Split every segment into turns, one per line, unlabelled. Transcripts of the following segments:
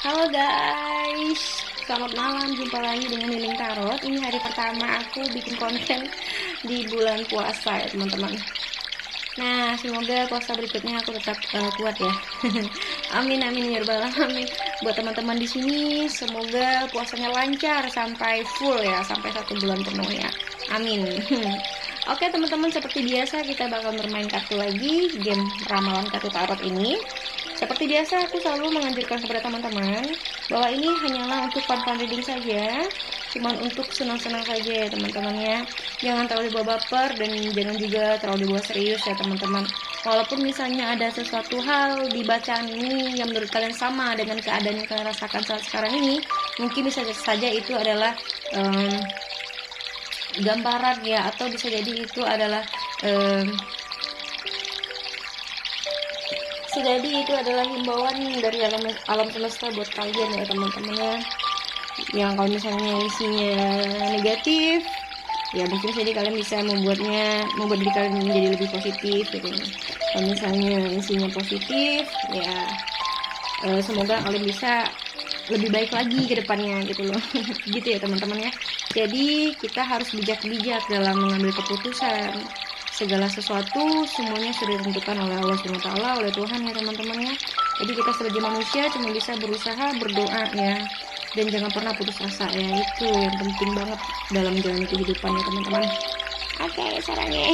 Halo guys, selamat malam. Jumpa lagi dengan Nining Tarot. Ini hari pertama aku bikin konten di bulan puasa ya teman-teman. Nah, semoga puasa berikutnya aku tetap kuat ya. Amin amin ya rabbal alamin. Buat teman-teman di sini, semoga puasanya lancar sampai full ya, sampai 1 bulan penuh ya. Amin. Oke teman-teman, seperti biasa kita bakal bermain kartu lagi, game ramalan kartu tarot ini. Seperti biasa aku selalu menganjurkan kepada teman-teman bahwa ini hanyalah untuk fun reading saja, cuman untuk senang-senang saja ya teman-teman ya. Jangan terlalu dibawa baper dan jangan juga terlalu dibawa serius ya teman-teman. Walaupun misalnya ada sesuatu hal di bacaan ini yang menurut kalian sama dengan keadaan yang kalian rasakan saat sekarang ini, mungkin bisa saja itu adalah gambaran ya, atau bisa jadi itu adalah himbauan dari alam semesta buat kalian ya teman-teman ya. Yang kalau misalnya isinya negatif ya, mungkin jadi kalian bisa membuat diri kalian menjadi lebih positif gitu. Kalau misalnya isinya positif ya, semoga kalian bisa lebih baik lagi ke depannya gitu loh. Gitu ya teman-teman ya. Jadi kita harus bijak-bijak dalam mengambil keputusan. Segala sesuatu semuanya sudah ditentukan oleh Allah SWT, oleh Tuhan ya teman-teman ya. Jadi kita sebagai manusia cuma bisa berusaha, berdoa ya, dan jangan pernah putus asa ya. Itu yang penting banget dalam menjalani kehidupan ya teman-teman. Oke, sarannya.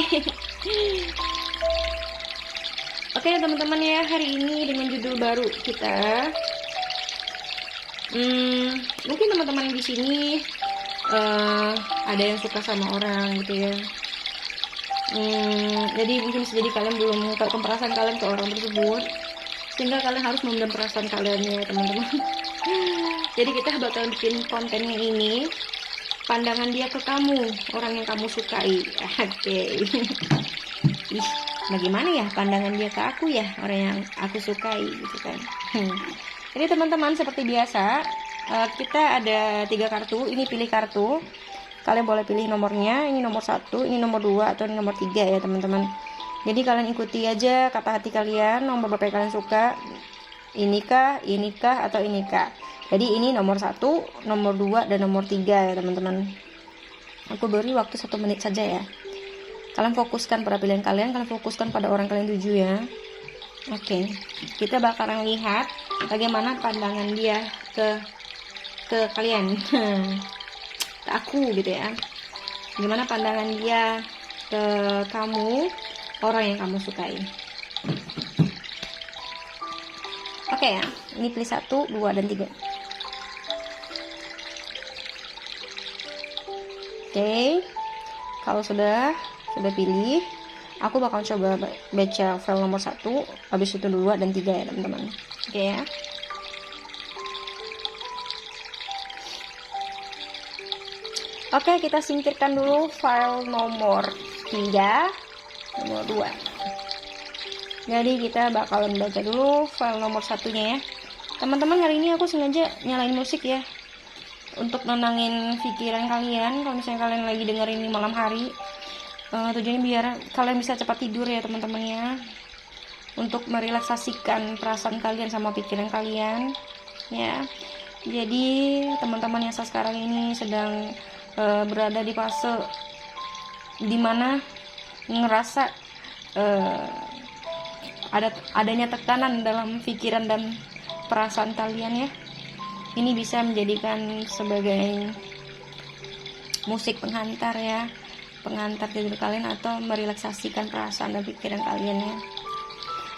Oke teman-teman ya, hari ini dengan judul baru kita. Mungkin teman-teman di sini ada yang suka sama orang gitu ya. Jadi mungkin bisa jadi kalian belum mengungkapkan perasaan kalian ke orang tersebut, sehingga kalian harus memendam perasaan kalian ya teman-teman. Jadi kita bakal bikin kontennya ini, pandangan dia ke kamu, orang yang kamu sukai. Oke. Ih, bagaimana ya pandangan dia ke aku ya, orang yang aku sukai gitu kan. Jadi teman-teman, seperti biasa kita ada 3 kartu. Ini pilih kartu, kalian boleh pilih nomornya, ini nomor 1, ini nomor 2, atau ini nomor 3 ya teman-teman. Jadi kalian ikuti aja kata hati kalian, nomor berapa yang kalian suka, inikah, atau inikah. Jadi ini nomor 1, nomor 2, dan nomor 3 ya teman-teman. Aku beri waktu 1 menit saja ya. Kalian fokuskan pada pilihan kalian, kalian fokuskan pada orang kalian tuju ya. Oke, kita bakalan lihat bagaimana pandangan dia ke kalian. Ke aku gitu ya. Gimana pandangan dia ke kamu, orang yang kamu sukai. Oke ya, ini pilih 1, 2, dan 3. Oke, kalau sudah pilih, aku bakal coba baca file nomor 1, habis itu 2 dan 3 ya teman-teman. Oke ya. Oke, kita singkirkan dulu file nomor 3, nomor 2. Jadi kita bakalan baca dulu file nomor 1-nya ya. Teman-teman, hari ini aku sengaja nyalain musik ya, untuk nenangin pikiran kalian. Kalau misalnya kalian lagi dengerin ini malam hari, tujuannya biar kalian bisa cepat tidur ya teman-teman ya, untuk merelaksasikan perasaan kalian sama pikiran kalian ya. Jadi teman-teman yang sekarang ini sedang berada di fase dimana ngerasa adanya tekanan dalam pikiran dan perasaan kalian ya, ini bisa menjadikan sebagai musik penghantar ya, penghantar tidur kalian atau merelaksasikan perasaan dan pikiran kalian ya.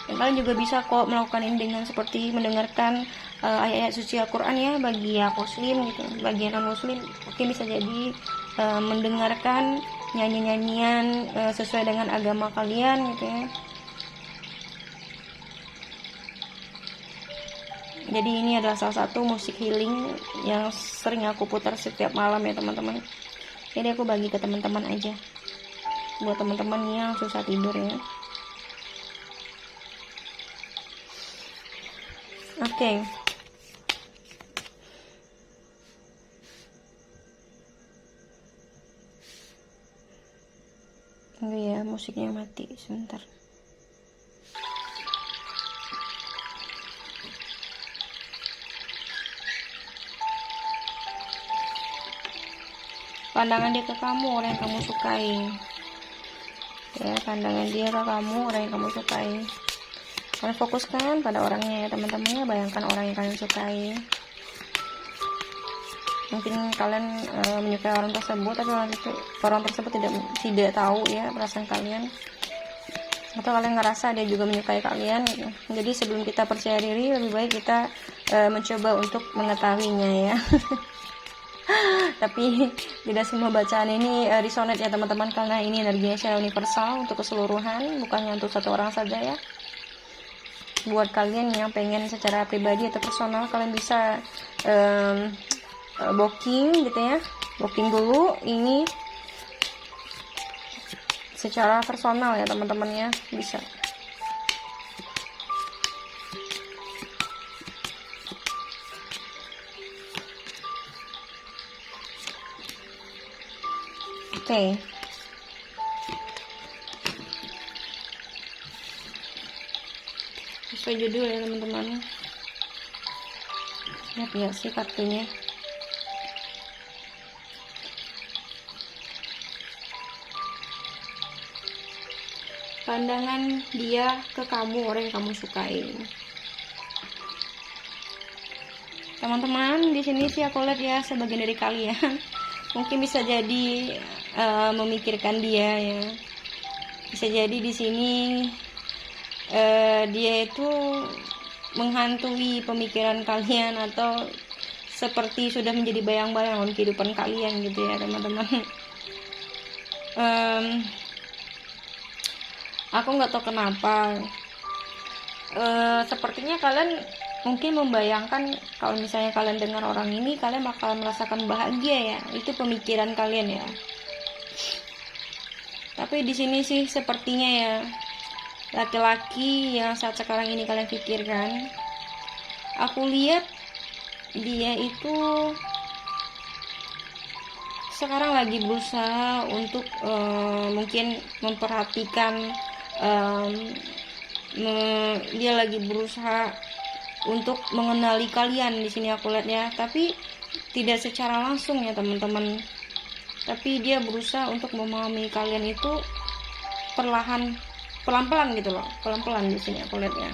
Dan kalian juga bisa kok melakukan ini dengan seperti mendengarkan ayat-ayat suci Al-Quran ya, bagi yang muslim gitu. Bagi yang non muslim mungkin bisa jadi mendengarkan nyanyi-nyanyian sesuai dengan agama kalian gitu ya. Jadi ini adalah salah satu musik healing yang sering aku putar setiap malam ya teman-teman. Jadi aku bagi ke teman-teman aja, buat teman-teman yang susah tidur ya. Oke. Oh ya, musiknya mati sebentar. pandangan dia ke kamu, orang yang kamu sukai ya, pandangan dia ke kamu, orang yang kamu sukai. Kalian fokuskan pada orangnya ya teman-teman ya, bayangkan orang yang kalian sukai. Mungkin kalian menyukai orang tersebut, tapi orang tersebut tidak tahu ya perasaan kalian, atau kalian ngerasa dia juga menyukai kalian gitu. Jadi sebelum kita percaya diri, lebih baik kita mencoba untuk mengetahuinya ya. Tapi tidak semua bacaan ini resonate ya teman-teman, karena ini energinya secara universal untuk keseluruhan, bukannya untuk satu orang saja ya. Buat kalian yang pengen secara pribadi atau personal, kalian bisa booking gitu ya, booking dulu ini secara personal ya teman-teman ya, bisa. Oke. Sesuai judul ya teman-teman. Lihat ya sih kartunya. Pandangan dia ke kamu, orang yang kamu sukai. Teman-teman, di sini sih aku lihat ya sebagian dari kalian mungkin bisa jadi memikirkan dia ya. Bisa jadi di sini dia itu menghantui pemikiran kalian, atau seperti sudah menjadi bayang-bayang dalam kehidupan kalian gitu ya teman-teman. Aku nggak tahu kenapa, sepertinya kalian mungkin membayangkan kalau misalnya kalian dengar orang ini, kalian bakalan merasakan bahagia ya. Itu pemikiran kalian ya. Tapi di sini sih sepertinya ya, laki-laki yang saat sekarang ini kalian pikirkan, aku lihat dia itu sekarang lagi berusaha untuk mungkin memperhatikan, dia lagi berusaha untuk mengenali kalian di sini aku lihat ya, tapi tidak secara langsung ya teman-teman. Tapi dia berusaha untuk memahami kalian itu pelan-pelan gitu loh, pelan-pelan di sini aku lihat ya.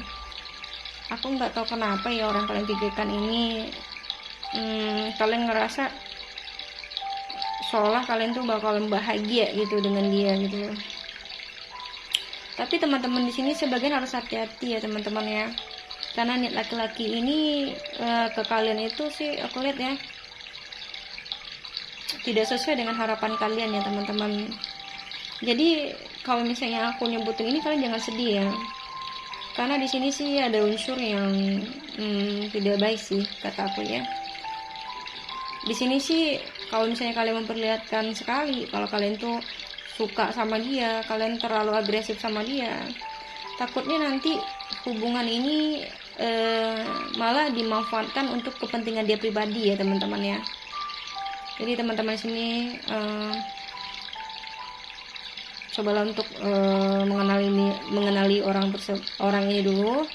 Aku nggak tahu kenapa ya orang kalian pikirkan ini, kalian ngerasa seolah kalian tuh bakalan bahagia gitu dengan dia gitu loh. Tapi teman-teman di sini sebagian harus hati-hati ya teman-teman ya, karena niat laki-laki ini ke kalian itu sih aku lihat ya tidak sesuai dengan harapan kalian ya teman-teman. Jadi kalau misalnya aku nyebutin ini, kalian jangan sedih ya, karena di sini sih ada unsur yang tidak baik sih kata aku ya. Di sini sih kalau misalnya kalian memperlihatkan sekali kalau kalian tuh suka sama dia, kalian terlalu agresif sama dia, takutnya nanti hubungan ini malah dimanfaatkan untuk kepentingan dia pribadi ya teman-teman ya. Jadi teman-teman di sini cobalah untuk mengenali orang ini dulu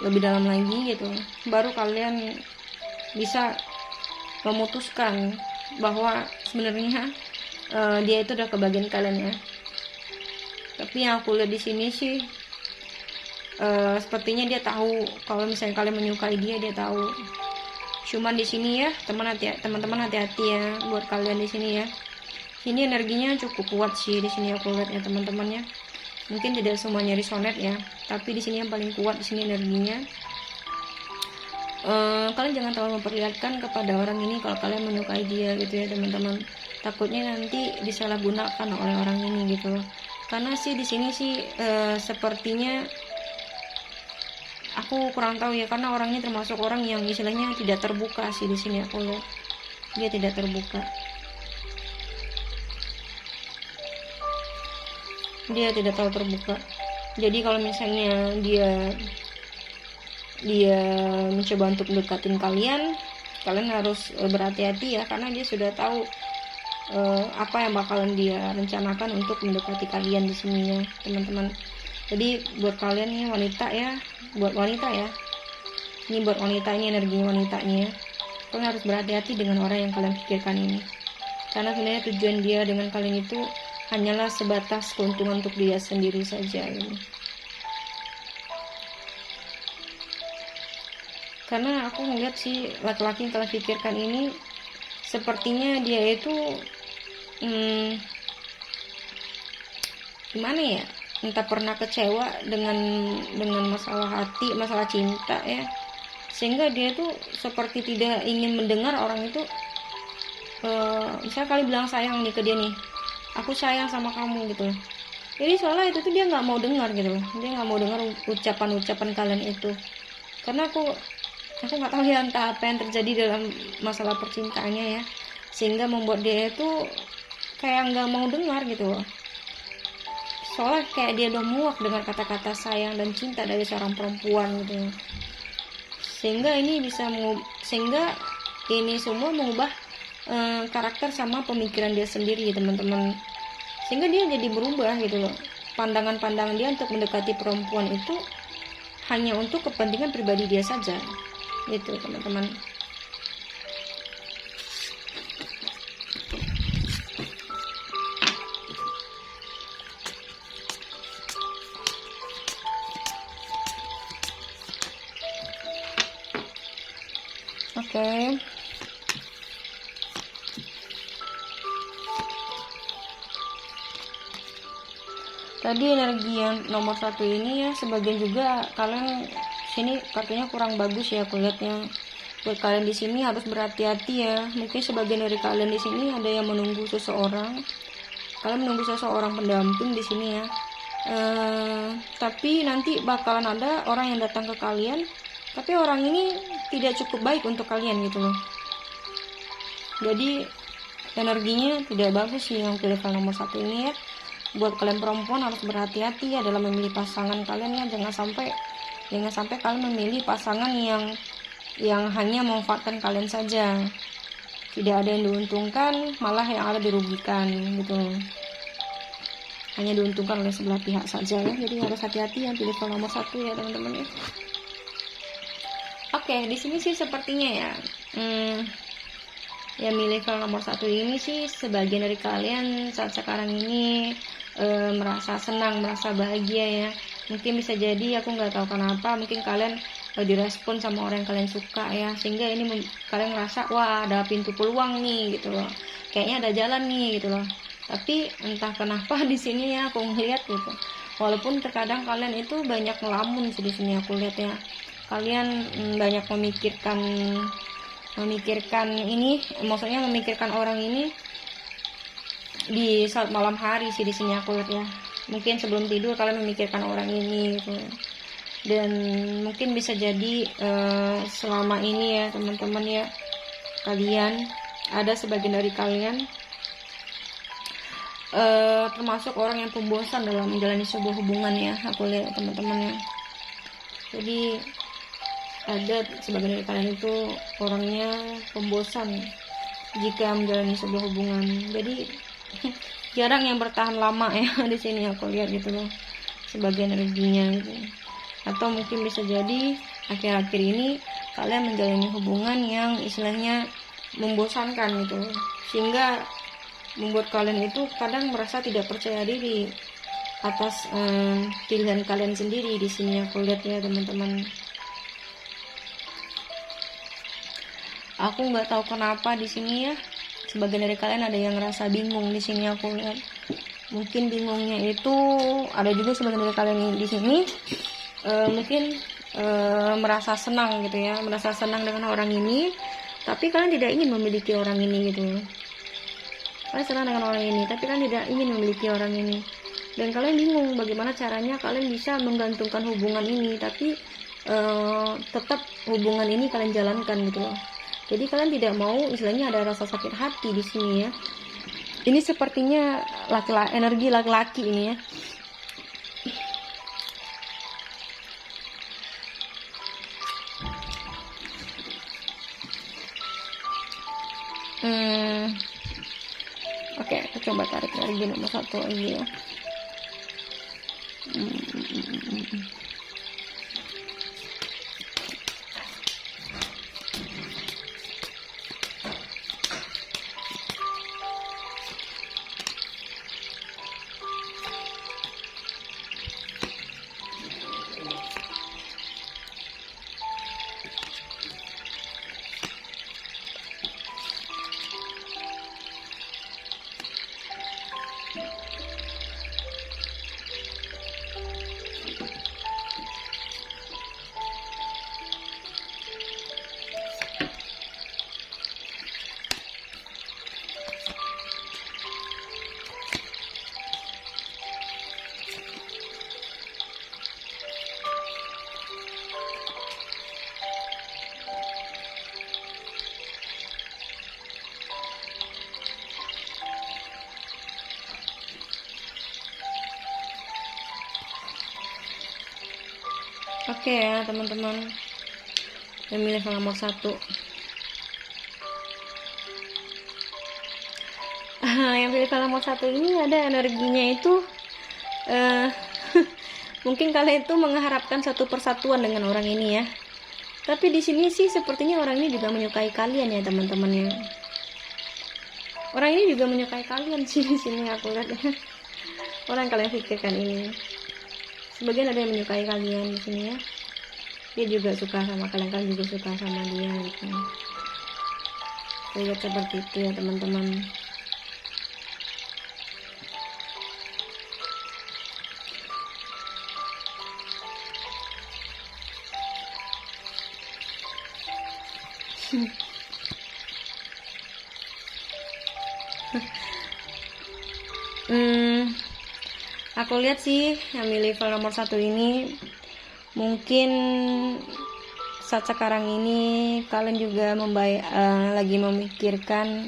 lebih dalam lagi gitu, baru kalian bisa memutuskan bahwa sebenarnya dia itu udah kebagian kalian ya. Tapi yang aku lihat di sini sih sepertinya dia tahu kalau misalnya kalian menyukai dia, dia tahu. Cuman di sini ya teman-teman hati-hati ya buat kalian di sini ya. Sini energinya cukup kuat sih di sini aku lihat ya teman-teman ya. Mungkin tidak semuanya resonate ya, tapi di sini yang paling kuat di sini energinya. Kalian jangan terlalu memperlihatkan kepada orang ini kalau kalian menyukai dia gitu ya teman-teman. Takutnya nanti disalahgunakan oleh orang ini gitu loh. Karena sih di sini sih sepertinya aku kurang tahu ya, karena orangnya termasuk orang yang istilahnya tidak terbuka sih di sini aku lihat. Dia tidak terbuka. Dia tidak terlalu terbuka. Jadi kalau misalnya dia mencoba untuk mendekatin kalian harus berhati-hati ya, karena dia sudah tahu apa yang bakalan dia rencanakan untuk mendekati kalian di sini ya teman-teman. Jadi buat kalian nih wanita ya, ini buat wanita, ini energinya wanitanya ya. Kalian harus berhati-hati dengan orang yang kalian pikirkan ini. karena sebenarnya tujuan dia dengan kalian itu hanyalah sebatas keuntungan untuk dia sendiri saja gitu. Karena aku ngeliat sih laki-laki yang kalian pikirkan ini sepertinya dia itu gimana ya, entah pernah kecewa dengan masalah hati, masalah cinta ya, sehingga dia tuh seperti tidak ingin mendengar orang itu. Misalnya kali bilang sayang nih ke dia nih, aku sayang sama kamu gitu loh. Jadi soalnya itu tuh dia nggak mau dengar gitu loh, dia nggak mau dengar ucapan-ucapan kalian itu. Karena aku nggak tahu ya entah apa yang terjadi dalam masalah percintaannya ya, sehingga membuat dia itu kayak nggak mau dengar gitu loh. Soalnya kayak dia udah muak dengar kata-kata sayang dan cinta dari seorang perempuan gitu. Sehingga ini semua mengubah karakter sama pemikiran dia sendiri teman-teman, sehingga dia jadi berubah gitu loh. Pandangan-pandangan dia untuk mendekati perempuan itu hanya untuk kepentingan pribadi dia saja gitu teman-teman. Oke. Tadi energi yang nomor 1 ini ya, sebagian juga kalian sini kartunya kurang bagus ya aku lihatnya. Buat kalian di sini harus berhati-hati ya. Mungkin sebagian dari kalian di sini ada yang menunggu seseorang. Kalian menunggu seseorang pendamping di sini ya. Tapi nanti bakalan ada orang yang datang ke kalian, tapi orang ini tidak cukup baik untuk kalian gitu loh. Jadi energinya tidak bagus sih yang pilih nomor 1 ini ya. Buat kalian perempuan harus berhati-hati ya dalam memilih pasangan kalian ya. Jangan sampai kalian memilih pasangan yang hanya memanfaatkan kalian saja. Tidak ada yang diuntungkan, malah yang ada dirugikan gitu. Hanya diuntungkan oleh sebelah pihak saja ya. Jadi harus hati-hati yang pilih nomor 1 ya teman-teman ya. Oke, di sini sih sepertinya ya. Yang milih nomor 1 ini sih sebagian dari kalian saat sekarang ini merasa senang, merasa bahagia ya. Mungkin bisa jadi, aku nggak tahu kenapa, mungkin kalian direspon sama orang yang kalian suka ya, sehingga ini kalian ngerasa wah ada pintu peluang nih gitu loh, kayaknya ada jalan nih gitu loh. Tapi entah kenapa di sini ya aku ngeliat gitu, walaupun terkadang kalian itu banyak ngelamun sih di sini aku lihat ya, kalian banyak memikirkan ini, maksudnya memikirkan orang ini di saat malam hari sih di sini aku lihat ya. Mungkin sebelum tidur kalian memikirkan orang ini gitu. Dan mungkin bisa jadi selama ini ya teman-teman ya, kalian ada sebagian dari kalian termasuk orang yang pembosan dalam menjalani sebuah hubungan ya, aku lihat teman-teman ya. Jadi ada sebagian dari kalian itu orangnya pembosan jika menjalani sebuah hubungan. Jadi jarang yang bertahan lama ya di sini aku lihat gitu loh, sebagian energinya gitu. Atau mungkin bisa jadi akhir-akhir ini kalian menjalani hubungan yang istilahnya membosankan gitu, sehingga membuat kalian itu kadang merasa tidak percaya diri atas pilihan kalian sendiri di sini aku lihat ya teman-teman. Aku nggak tahu kenapa di sini ya, sebagian dari kalian ada yang ngerasa bingung di sini aku lihat. Mungkin bingungnya itu ada juga sebagian dari kalian di sini mungkin merasa senang gitu ya, merasa senang dengan orang ini, tapi kalian tidak ingin memiliki orang ini gitu. Kalian senang dengan orang ini, tapi kalian tidak ingin memiliki orang ini, dan kalian bingung bagaimana caranya kalian bisa menggantungkan hubungan ini, tapi tetap hubungan ini kalian jalankan gitu loh. Jadi kalian tidak mau istilahnya ada rasa sakit hati di sini ya. Ini sepertinya energi laki-laki ini ya. Oke, kita coba tarik energi nomor 1 lagi ya. Oke ya teman-teman yang milih file nomor 1. Yang pilih file nomor 1 ini ada energinya itu mungkin kalian itu mengharapkan satu persatuan dengan orang ini ya. Tapi di sini sih sepertinya orang ini juga menyukai kalian ya teman-teman ya. Orang ini juga menyukai kalian sih di sini aku lihat ya. Orang yang kalian pikirkan ini. Sebagian ada yang menyukai kalian di sini ya. Dia juga suka sama kalian, kalian juga suka sama dia gitu. Saya lihat seperti itu ya teman-teman. Aku lihat sih yang milih file nomor 1 ini mungkin saat sekarang ini kalian juga lagi memikirkan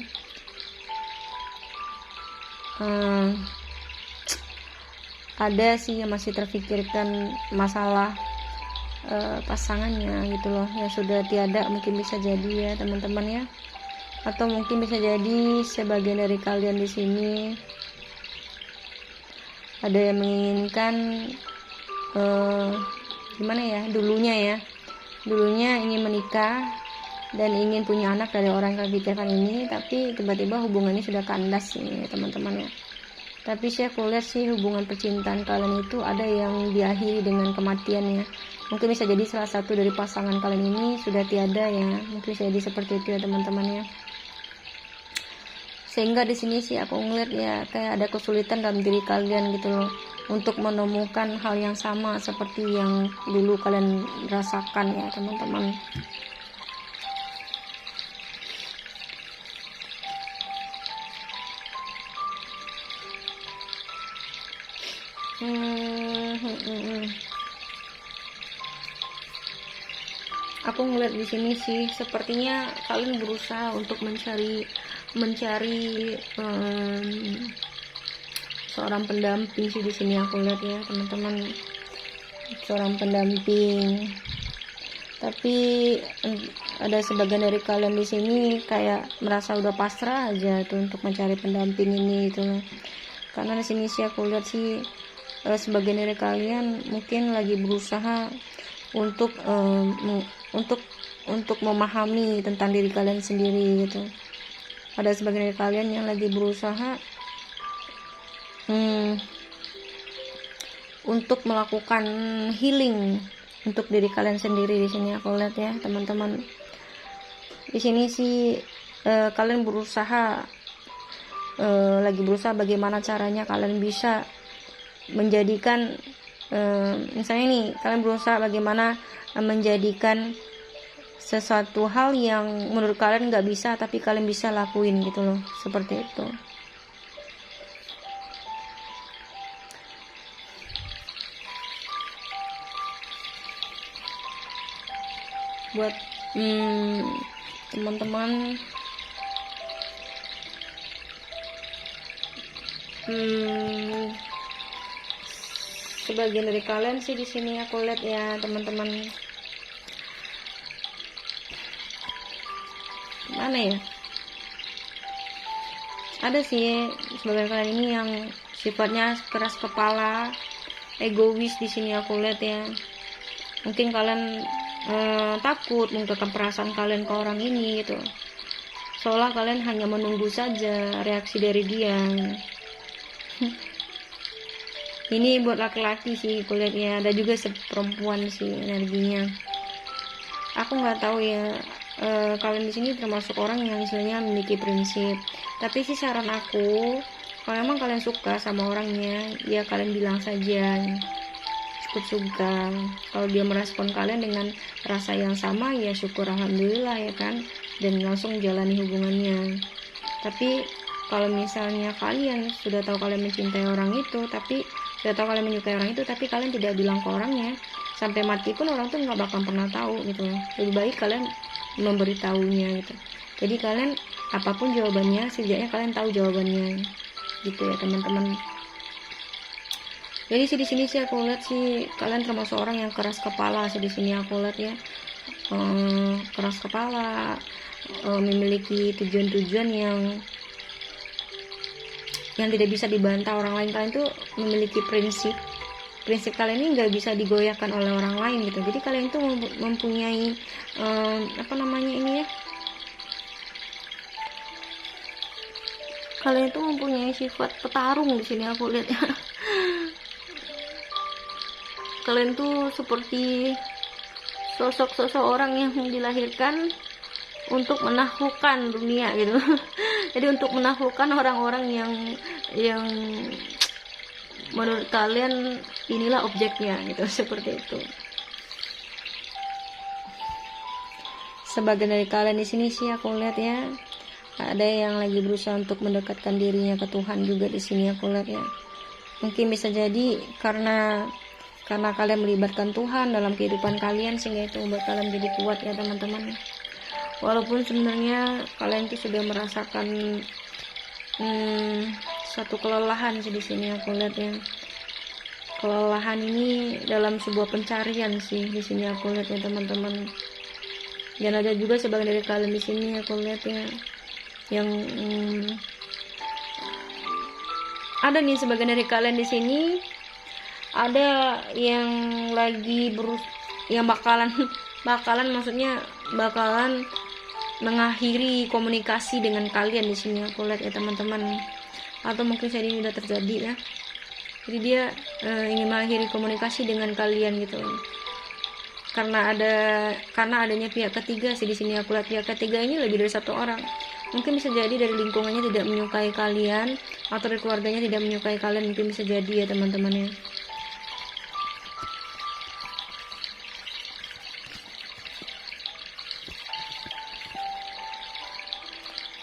ada sih yang masih terfikirkan masalah pasangannya gitu loh, yang sudah tiada. Mungkin bisa jadi ya teman-teman ya, atau mungkin bisa jadi sebagian dari kalian di sini ada yang menginginkan gimana ya, dulunya ingin menikah dan ingin punya anak dari orang yang kalian pikirkan ini, tapi tiba-tiba hubungannya sudah kandas nih teman-teman ya. Tapi aku lihat sih hubungan percintaan kalian itu ada yang diakhiri dengan kematian ya. Mungkin bisa jadi salah satu dari pasangan kalian ini sudah tiada ya. Mungkin bisa jadi seperti itu ya teman-teman ya. Sehingga di sini sih aku ngeliat ya kayak ada kesulitan dalam diri kalian gitu loh, untuk menemukan hal yang sama seperti yang dulu kalian rasakan ya teman-teman. Aku ngeliat di sini sih sepertinya kalian berusaha untuk mencari seorang pendamping sih di sini aku lihat ya teman-teman, seorang pendamping. Tapi ada sebagian dari kalian di sini kayak merasa udah pasrah aja tuh untuk mencari pendamping ini gitu loh. Karena di sini sih aku lihat sih sebagian dari kalian mungkin lagi berusaha untuk memahami tentang diri kalian sendiri gitu. Ada sebagian dari kalian yang lagi berusaha untuk melakukan healing untuk diri kalian sendiri di sini aku lihat ya teman-teman. Di sini sih kalian berusaha lagi berusaha bagaimana caranya kalian bisa menjadikan misalnya nih kalian berusaha bagaimana menjadikan sesuatu hal yang menurut kalian nggak bisa tapi kalian bisa lakuin gitu loh, seperti itu. Buat teman-teman sebagian dari kalian sih di sini aku lihat ya teman-teman, mana ya, ada sih sebagian kalian ini yang sifatnya keras kepala, egois di sini aku lihat ya. Mungkin kalian takut mengungkapkan perasaan kalian ke orang ini gitu, seolah kalian hanya menunggu saja reaksi dari dia. Ini buat laki-laki sih aku lihat ya, ada juga perempuan sih energinya. Aku nggak tahu ya kalian di sini termasuk orang yang istilahnya memiliki prinsip. Tapi sih saran aku, kalau emang kalian suka sama orangnya ya kalian bilang saja cukup suka. Kalau dia merespon kalian dengan rasa yang sama ya syukur alhamdulillah ya kan, dan langsung jalani hubungannya. Tapi kalau misalnya kalian sudah tahu kalian mencintai orang itu, tapi sudah tahu kalian menyukai orang itu, tapi kalian tidak bilang ke orangnya, sampai mati pun orang tuh nggak bakal pernah tahu gitu. Lebih baik kalian memberitahunya gitu. Jadi kalian apapun jawabannya, setidaknya kalian tahu jawabannya gitu ya teman-teman. Jadi sih di sini sih aku lihat sih kalian termasuk orang yang keras kepala sih di sini aku lihat ya. Keras kepala, memiliki tujuan-tujuan yang tidak bisa dibantah orang lain. Kalian tuh memiliki prinsip kalian ini nggak bisa digoyahkan oleh orang lain gitu. Jadi kalian tuh mempunyai apa namanya ini ya, kalian tuh mempunyai sifat petarung di sini aku lihat ya. Kalian tuh seperti sosok orang yang dilahirkan untuk menaklukkan dunia gitu. Jadi untuk menaklukkan orang-orang yang menurut kalian inilah objeknya gitu, seperti itu. Sebagian dari kalian di sini sih aku lihat ya, ada yang lagi berusaha untuk mendekatkan dirinya ke Tuhan juga di sini aku lihat ya. Mungkin bisa jadi karena kalian melibatkan Tuhan dalam kehidupan kalian, sehingga itu membuat kalian jadi kuat ya teman-teman. Walaupun sebenarnya kalian tuh sudah merasakan satu kelelahan sih di sini aku lihat ya. Kelelahan ini dalam sebuah pencarian sih di sini aku lihat ya teman-teman. Dan ada juga sebagian dari kalian di sini aku lihat ya, yang ada nih sebagian dari kalian di sini, ada yang lagi yang bakalan maksudnya bakalan mengakhiri komunikasi dengan kalian di sini aku lihat ya teman-teman. Atau mungkin saat ini udah terjadi ya. Jadi dia ingin mengakhiri komunikasi dengan kalian gitu. Karena adanya pihak ketiga sih di sini aku lihat. Pihak ketiga ini lebih dari satu orang. Mungkin bisa jadi dari lingkungannya tidak menyukai kalian, atau dari keluarganya tidak menyukai kalian, mungkin bisa jadi ya teman-teman ya.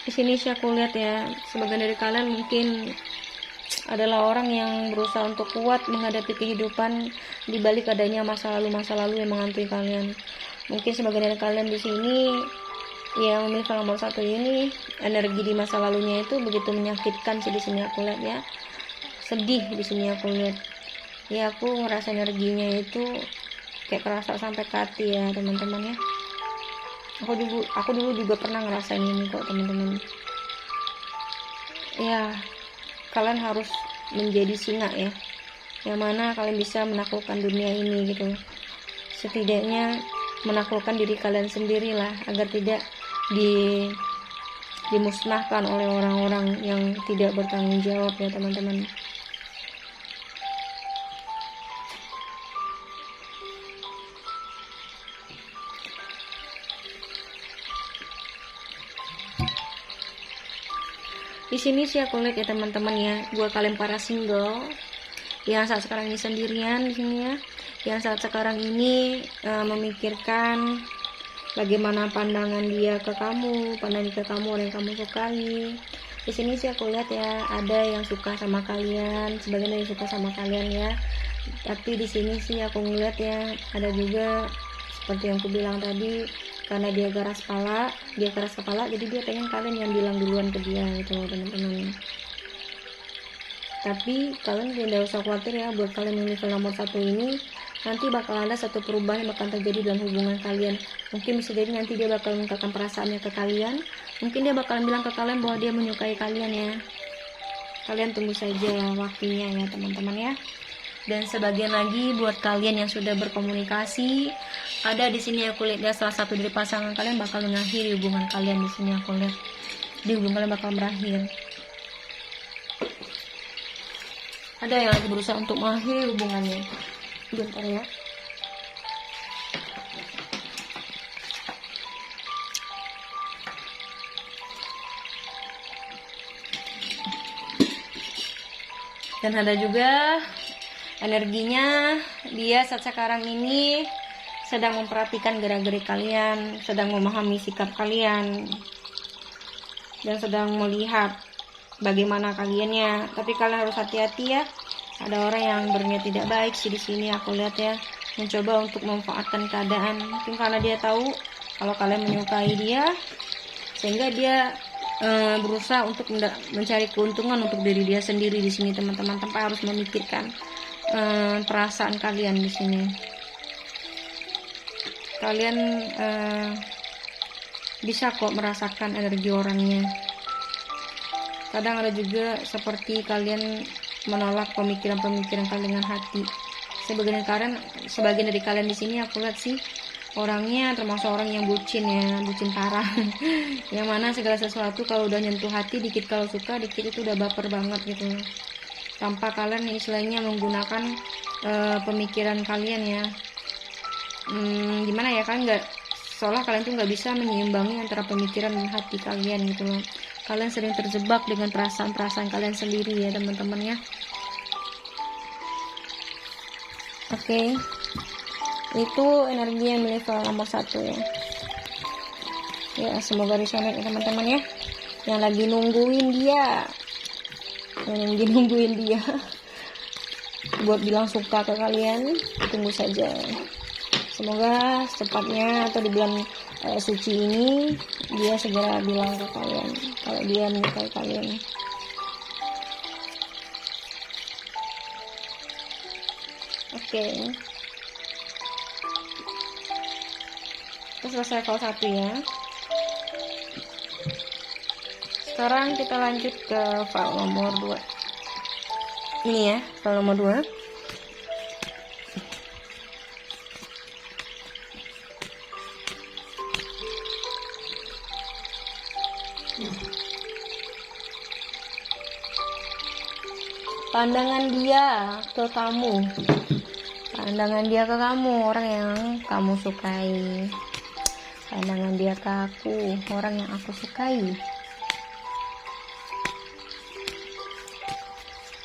Di sini sih aku lihat ya, sebagian dari kalian mungkin adalah orang yang berusaha untuk kuat menghadapi kehidupan di balik adanya masa lalu yang menghantui kalian. Mungkin sebagian dari kalian di sini yang memiliki nomor 1 ini, energi di masa lalunya itu begitu menyakitkan sih di sini aku lihat ya. Sedih di sini aku lihat. Ya aku ngerasa energinya itu kayak kerasa sampai ke hati ya teman-teman ya. Aku dulu juga pernah ngerasain ini kok teman-teman. Ya, kalian harus menjadi singa ya, yang mana kalian bisa menaklukkan dunia ini gitu. Setidaknya menaklukkan diri kalian sendirilah, agar tidak dimusnahkan oleh orang-orang yang tidak bertanggung jawab ya teman-teman. Di sini sih aku lihat ya teman-teman ya, buat kalian para single yang saat sekarang ini sendirian di sini ya, yang saat sekarang ini memikirkan bagaimana pandangan dia ke kamu, orang yang kamu sukai. Di sini sih aku lihat ya, ada yang suka sama kalian, sebagian yang suka sama kalian ya. Tapi di sini sih aku ngeliat ya, ada juga seperti yang aku bilang tadi, karena dia keras kepala, jadi dia pengen kalian yang bilang duluan ke dia gitu teman-teman. Tapi kalian tidak usah khawatir ya, buat kalian yang level nomor 1 ini, nanti bakal ada satu perubahan yang akan terjadi dalam hubungan kalian. Mungkin bisa jadi nanti dia bakal mengungkapkan perasaannya ke kalian, mungkin dia bakalan bilang ke kalian bahwa dia menyukai kalian ya. Kalian tunggu saja waktunya ya teman-teman ya. Dan sebagian lagi buat kalian yang sudah berkomunikasi, ada di sini aku lihat ya, salah satu dari pasangan kalian bakal mengakhiri hubungan kalian. Di sini aku lihat di hubungan kalian bakal berakhir. Ada yang lagi berusaha untuk mengakhiri hubungannya. Bentar ya. Dan ada juga energinya dia saat sekarang ini sedang memperhatikan gerak-gerik kalian, sedang memahami sikap kalian, dan sedang melihat bagaimana kaliannya. Tapi kalian harus hati-hati ya. Ada orang yang berniat tidak baik sih di sini aku lihat ya, mencoba untuk memanfaatkan keadaan. Mungkin karena dia tahu kalau kalian menyukai dia, sehingga dia berusaha untuk mencari keuntungan untuk diri dia sendiri di sini teman-teman, tanpa harus memikirkan perasaan kalian di sini. Kalian bisa kok merasakan energi orangnya. Kadang ada juga seperti kalian menolak pemikiran-pemikiran kalian dengan hati. Sebagian dari kalian di sini aku lihat sih orangnya termasuk orang yang bucin ya, bucin parah. Yang mana segala sesuatu kalau udah nyentuh hati dikit, kalau suka dikit itu udah baper banget gitu. Tanpa kalian istilahnya menggunakan pemikiran kalian ya. Gimana ya, kan seolah kalian tuh nggak bisa menyeimbangi antara pemikiran dan hati kalian gitu loh. Kalian sering terjebak dengan perasaan-perasaan kalian sendiri ya teman-teman ya. Oke, itu energi yang level nomor 1 ya. Ya semoga resonate ya teman-teman ya, yang lagi nungguin dia buat bilang suka ke kalian. Tunggu saja, semoga secepatnya atau di bulan suci ini dia segera bilang ke kalian kalau dia menyukai kalian. Oke. Kita selesai level 1 ya. Sekarang kita lanjut ke file nomor 2. Ini ya, file nomor 2. Pandangan dia ke kamu. Pandangan dia ke kamu, orang yang kamu sukai. Pandangan dia ke aku, orang yang aku sukai.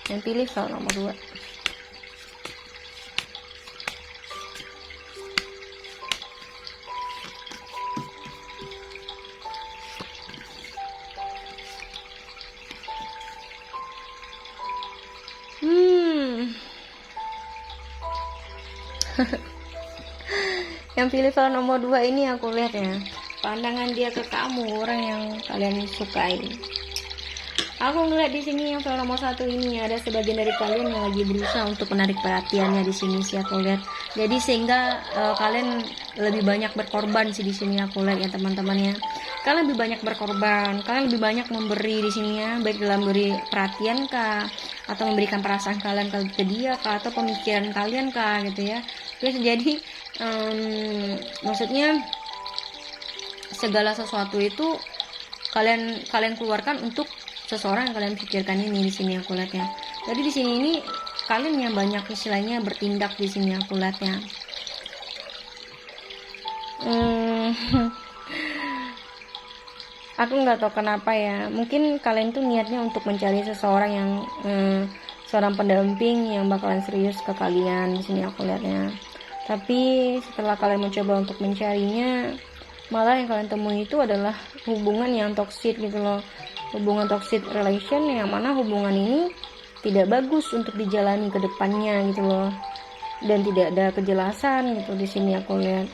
Yang pilih file nomor 2. Yang pilih file nomor 2 ini aku lihat ya, pandangan dia ke kamu, orang yang kalian sukai. Aku ngeliat di sini yang file nomor 1 ini ada sebagian dari kalian yang lagi berusaha untuk menarik perhatiannya di sini sih aku lihat. Jadi sehingga kalian lebih banyak berkorban sih di sini aku lihat ya teman-teman ya. Kalian lebih banyak berkorban, kalian lebih banyak memberi di sini ya, baik dalam beri perhatian kah, atau memberikan perasaan kalian ke dia kah, atau pemikiran kalian kah gitu ya. Jadi maksudnya segala sesuatu itu kalian keluarkan untuk seseorang yang kalian pikirkan ini di sini aku lihat ya. Jadi di sini ini kalian yang banyak istilahnya bertindak di sini aku lihat ya. Aku nggak tahu kenapa ya, mungkin kalian tuh niatnya untuk mencari seseorang yang seorang pendamping yang bakalan serius ke kalian di sini aku lihatnya. Tapi setelah kalian mencoba untuk mencarinya, malah yang kalian temui itu adalah hubungan yang toksik gitu loh. Hubungan toxic relation yang mana hubungan ini tidak bagus untuk dijalani ke depannya gitu loh. Dan tidak ada kejelasan gitu di sini aku lihat.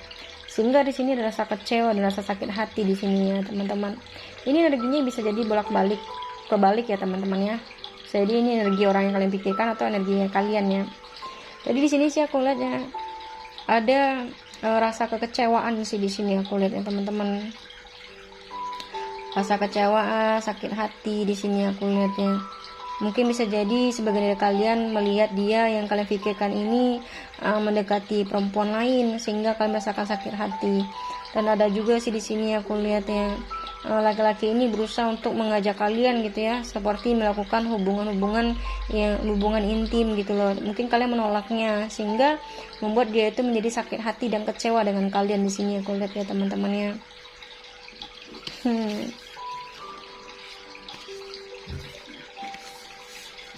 Sehingga di sini ada rasa kecewa dan rasa sakit hati di sini ya teman-teman. Ini energinya bisa jadi bolak-balik kebalik ya teman-teman ya. Jadi ini energi orang yang kalian pikirkan atau energi kalian ya. Jadi di sini sih aku lihat ya ada rasa kekecewaan sih di sini aku lihat ya teman-teman. Rasa kecewa, sakit hati di sini aku lihatnya. Mungkin bisa jadi sebagian dari kalian melihat dia yang kalian pikirkan ini mendekati perempuan lain sehingga kalian merasakan sakit hati. Dan ada juga sih di sini aku lihatnya laki-laki ini berusaha untuk mengajak kalian gitu ya, seperti melakukan hubungan intim gitu loh. Mungkin kalian menolaknya sehingga membuat dia itu menjadi sakit hati dan kecewa dengan kalian di sini aku lihat ya teman-temannya.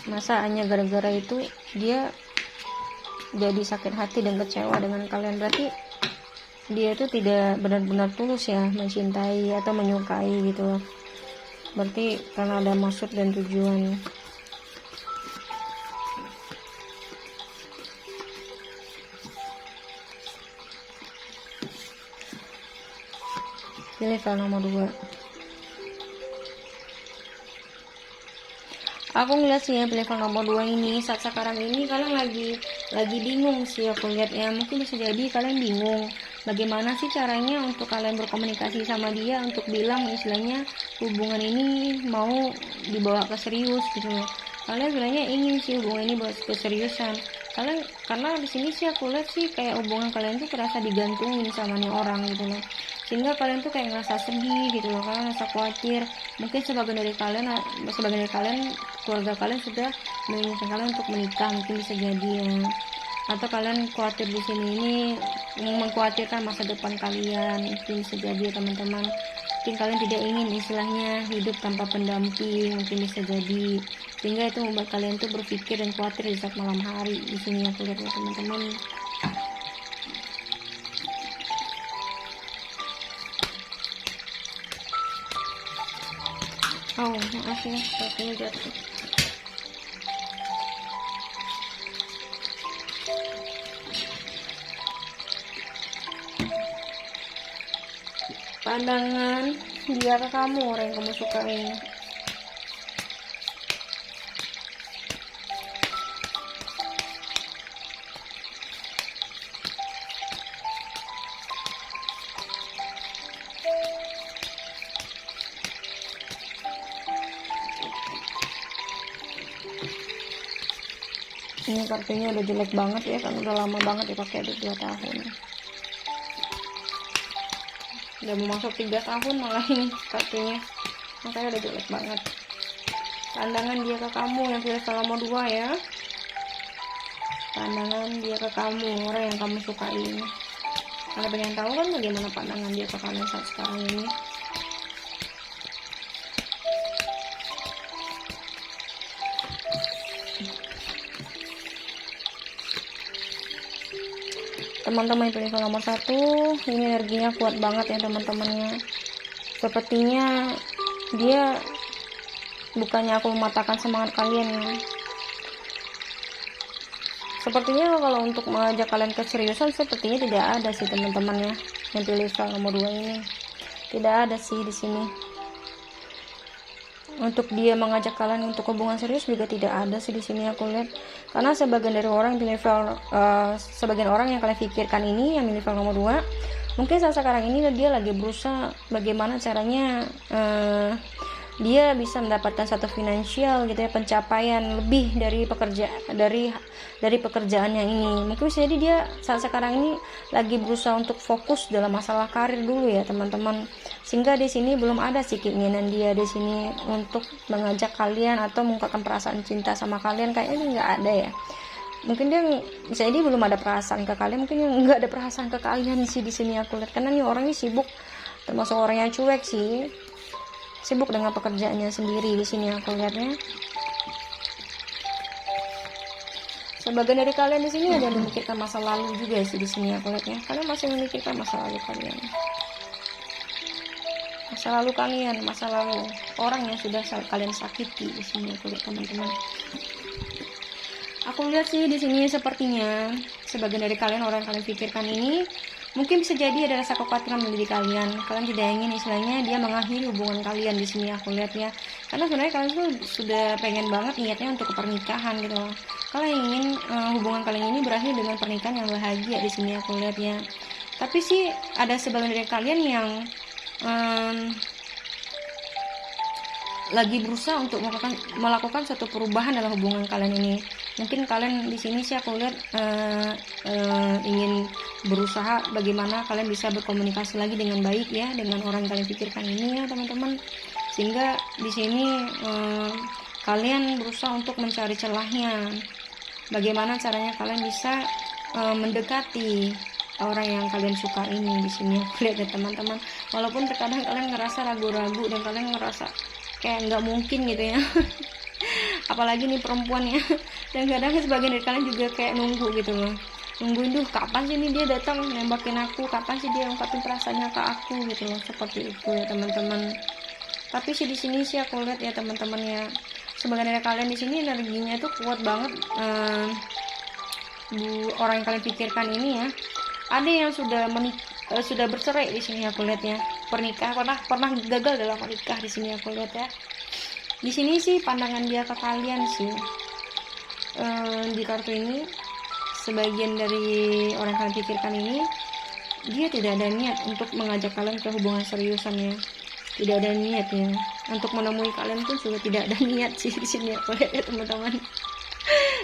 Masa hanya gara-gara itu dia jadi sakit hati dan kecewa dengan kalian, berarti dia itu tidak benar-benar tulus ya mencintai atau menyukai gitu loh. Berarti karena ada maksud dan tujuan. Pilih file nomor 2. Aku ngeliat sih ya level nomor 2 ini saat sekarang ini kalian lagi bingung sih aku lihat ya. Mungkin bisa jadi kalian bingung bagaimana sih caranya untuk kalian berkomunikasi sama dia untuk bilang istilahnya hubungan ini mau dibawa ke serius gitu loh. Kalian sebenarnya ingin sih hubungan ini bawa ke seriusan. Kalian karena di sini sih aku lihat sih kayak hubungan kalian tuh terasa digantungin sama nih orang gitu loh. Sehingga kalian tuh kayak ngerasa sedih gitu loh, kalian ngerasa khawatir. Mungkin sebagian dari kalian keluarga kalian sudah menginginkan kalian untuk menikah, mungkin bisa jadi ya. Atau kalian khawatir di sini ini mengkhawatirkan masa depan kalian, mungkin bisa jadi ya teman-teman. Mungkin kalian tidak ingin istilahnya hidup tanpa pendamping, mungkin bisa jadi. Sehingga itu membuat kalian tuh berpikir dan khawatir di saat malam hari. Di sini aku lihat ya teman-teman. Oh, maaf ya, kartunya jatuh. Pandangan dia ke kamu, orang yang kamu sukai. Ini kartunya udah jelek banget ya, kan udah lama banget dipakai, udah 2 tahun. Udah mau masuk 3 tahun malah ini kartunya, makanya udah jelek banget. Pandangan dia ke kamu yang pilih nomor 2 ya. Pandangan dia ke kamu, orang yang kamu sukai. Karena pengen tahu kan bagaimana pandangan dia ke kalian saat sekarang ini. Teman-teman yang pilih nomor 1, ini energinya kuat banget ya teman-temannya. Sepertinya dia bukannya aku mematahkan semangat kalian ya. Sepertinya kalau untuk mengajak kalian ke seriusan sepertinya tidak ada sih teman-teman ya. Yang pilih nomor 2 ini tidak ada sih di sini. Untuk dia mengajak kalian untuk hubungan serius juga tidak ada sih di sini aku lihat. Karena sebagian dari orang yang sebagian orang yang kalian pikirkan ini yang level nomor 2, mungkin saat sekarang ini dia lagi berusaha bagaimana caranya dia bisa mendapatkan satu finansial gitu ya, pencapaian lebih dari pekerjaannya ini. Mungkin bisa jadi dia saat sekarang ini lagi berusaha untuk fokus dalam masalah karir dulu ya teman-teman. Sehingga di sini belum ada sih keinginan dia di sini untuk mengajak kalian atau mengungkapkan perasaan cinta sama kalian, kayaknya nggak ada ya. Mungkin dia bisa jadi belum ada perasaan ke kalian, mungkin nggak ada perasaan ke kalian sih di sini aku lihat. Karena nih orangnya sibuk, termasuk orang yang cuek sih, sibuk dengan pekerjaannya sendiri di sini aku lihatnya. Sebagian dari kalian di sini ada yang memikirkan masa lalu juga sih di sini aku lihatnya. Kalian masih memikirkan masa lalu kalian. Masa lalu orang yang sudah kalian sakiti di sini aku lihat teman-teman. Aku lihat sih di sini sepertinya sebagian dari kalian orang yang kalian pikirkan ini mungkin bisa jadi ada rasa kekhawatiran menjadi kalian. Kalian tidak ingin istilahnya dia mengakhiri hubungan kalian di sini aku lihat ya. Karena sebenarnya kalian tuh sudah pengen banget niatnya untuk pernikahan gitu loh. Kalian ingin hubungan kalian ini berakhir dengan pernikahan yang bahagia di sini aku lihat ya. Tapi sih ada sebagian dari kalian yang lagi berusaha untuk melakukan satu perubahan dalam hubungan kalian ini. Mungkin kalian di sini sih aku lihat ingin berusaha bagaimana kalian bisa berkomunikasi lagi dengan baik ya dengan orang yang kalian pikirkan ini ya teman-teman. Sehingga di sini kalian berusaha untuk mencari celahnya. Bagaimana caranya kalian bisa mendekati orang yang kalian suka ini di sini aku lihat ya teman-teman. Walaupun terkadang kalian ngerasa ragu-ragu dan kalian ngerasa kayak nggak mungkin gitu ya. Apalagi nih perempuan ya. Dan kadang sebagian dari kalian juga kayak nunggu gitu loh. Nungguin tuh kapan sih nih dia datang nembakin aku, kapan sih dia ungkapin perasaannya ke aku gitu loh. Seperti itu ya teman-teman. Tapi sih di sini sih aku lihat ya teman-teman ya. Sebagian dari kalian di sini energinya itu kuat banget. Orang yang kalian pikirkan ini ya. Ada yang sudah bercerai di sini aku lihat ya. Pernah gagal dalam menikah di sini aku lihat ya. Di sini sih pandangan dia ke kalian sih, di kartu ini sebagian dari orang kalian pikirkan ini, dia tidak ada niat untuk mengajak kalian ke hubungan seriusan ya, tidak ada niat ya untuk menemui kalian pun juga tidak ada niat sih di sini ya teman-teman.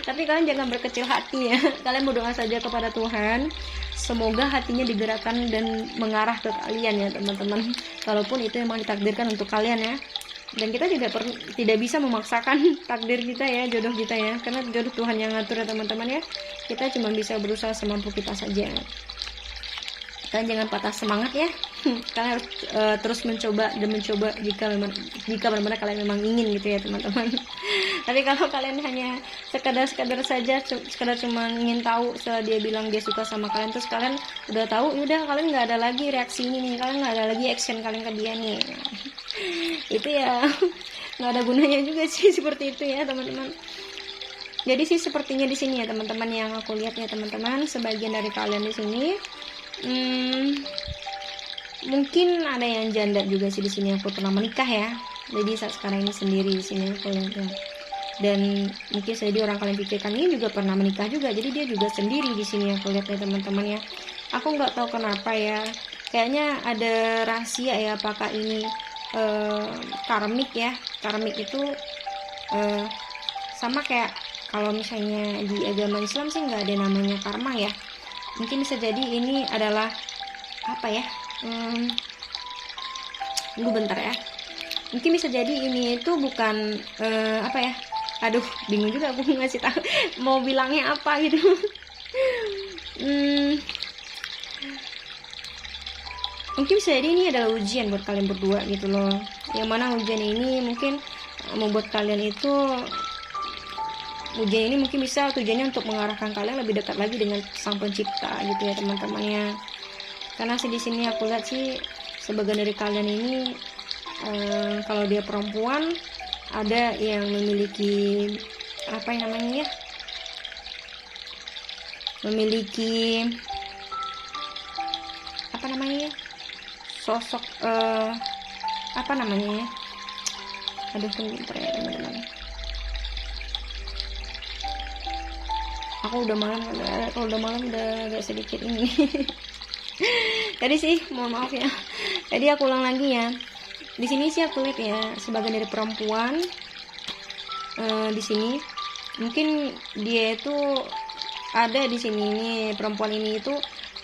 Tapi kalian jangan berkecil hati ya, kalian berdoa saja kepada Tuhan, semoga hatinya digerakkan dan mengarah ke kalian ya teman-teman, kalaupun itu memang ditakdirkan untuk kalian ya. Dan kita tidak bisa memaksakan takdir kita ya, jodoh kita ya, karena jodoh Tuhan yang ngatur ya teman-teman ya. Kita cuma bisa berusaha semampu kita saja. Kalian jangan patah semangat ya. Kalian harus terus mencoba dan mencoba jika benar-benar kalian memang ingin gitu ya teman-teman. Tapi kalau kalian hanya sekadar saja, sekadar cuma ingin tahu setelah dia bilang dia suka sama kalian, terus kalian udah tahu, udah kalian nggak ada lagi reaksi ini nih, kalian nggak ada lagi action kalian ke dia nih, itu ya nggak ada gunanya juga sih seperti itu ya teman-teman. Jadi sih sepertinya di sini ya teman-teman, yang aku lihat ya teman-teman, sebagian dari kalian di sini mungkin ada yang janda juga sih di sini, aku pernah menikah ya. Jadi saat sekarang ini sendiri di sini aku lihat ya. Dan mungkin jadi orang kalian pikirkan ini juga pernah menikah juga, jadi dia juga sendiri di sini aku lihat ya teman-teman ya. Aku nggak tahu kenapa ya, kayaknya ada rahasia ya, apakah ini karmik ya. Karmik itu sama kayak kalau misalnya di agama Islam sih nggak ada namanya karma ya. Mungkin bisa jadi ini adalah apa ya, tunggu bentar ya, mungkin bisa jadi ini itu bukan apa ya, aduh bingung juga aku ngasih tahu mau bilangnya apa gitu. Mungkin bisa jadi ini adalah ujian buat kalian berdua gitu loh, yang mana ujian ini mungkin membuat kalian itu, ujian ini mungkin bisa tujuannya untuk mengarahkan kalian lebih dekat lagi dengan Sang Pencipta gitu ya teman-temannya. Karena sih di sini aku lihat sih sebagian dari kalian ini kalau dia perempuan ada yang memiliki apa yang namanya ya, memiliki apa namanya ya, sosok apa namanya ya, aduh tunggu bentar ya teman-teman, aku udah malam, kalau udah malam udah agak sedikit ini. Tadi sih mohon maaf ya, tadi aku ulang lagi ya. Di sini sih aku lihat ya sebagian dari perempuan di sini mungkin dia itu ada di sini, ini perempuan ini itu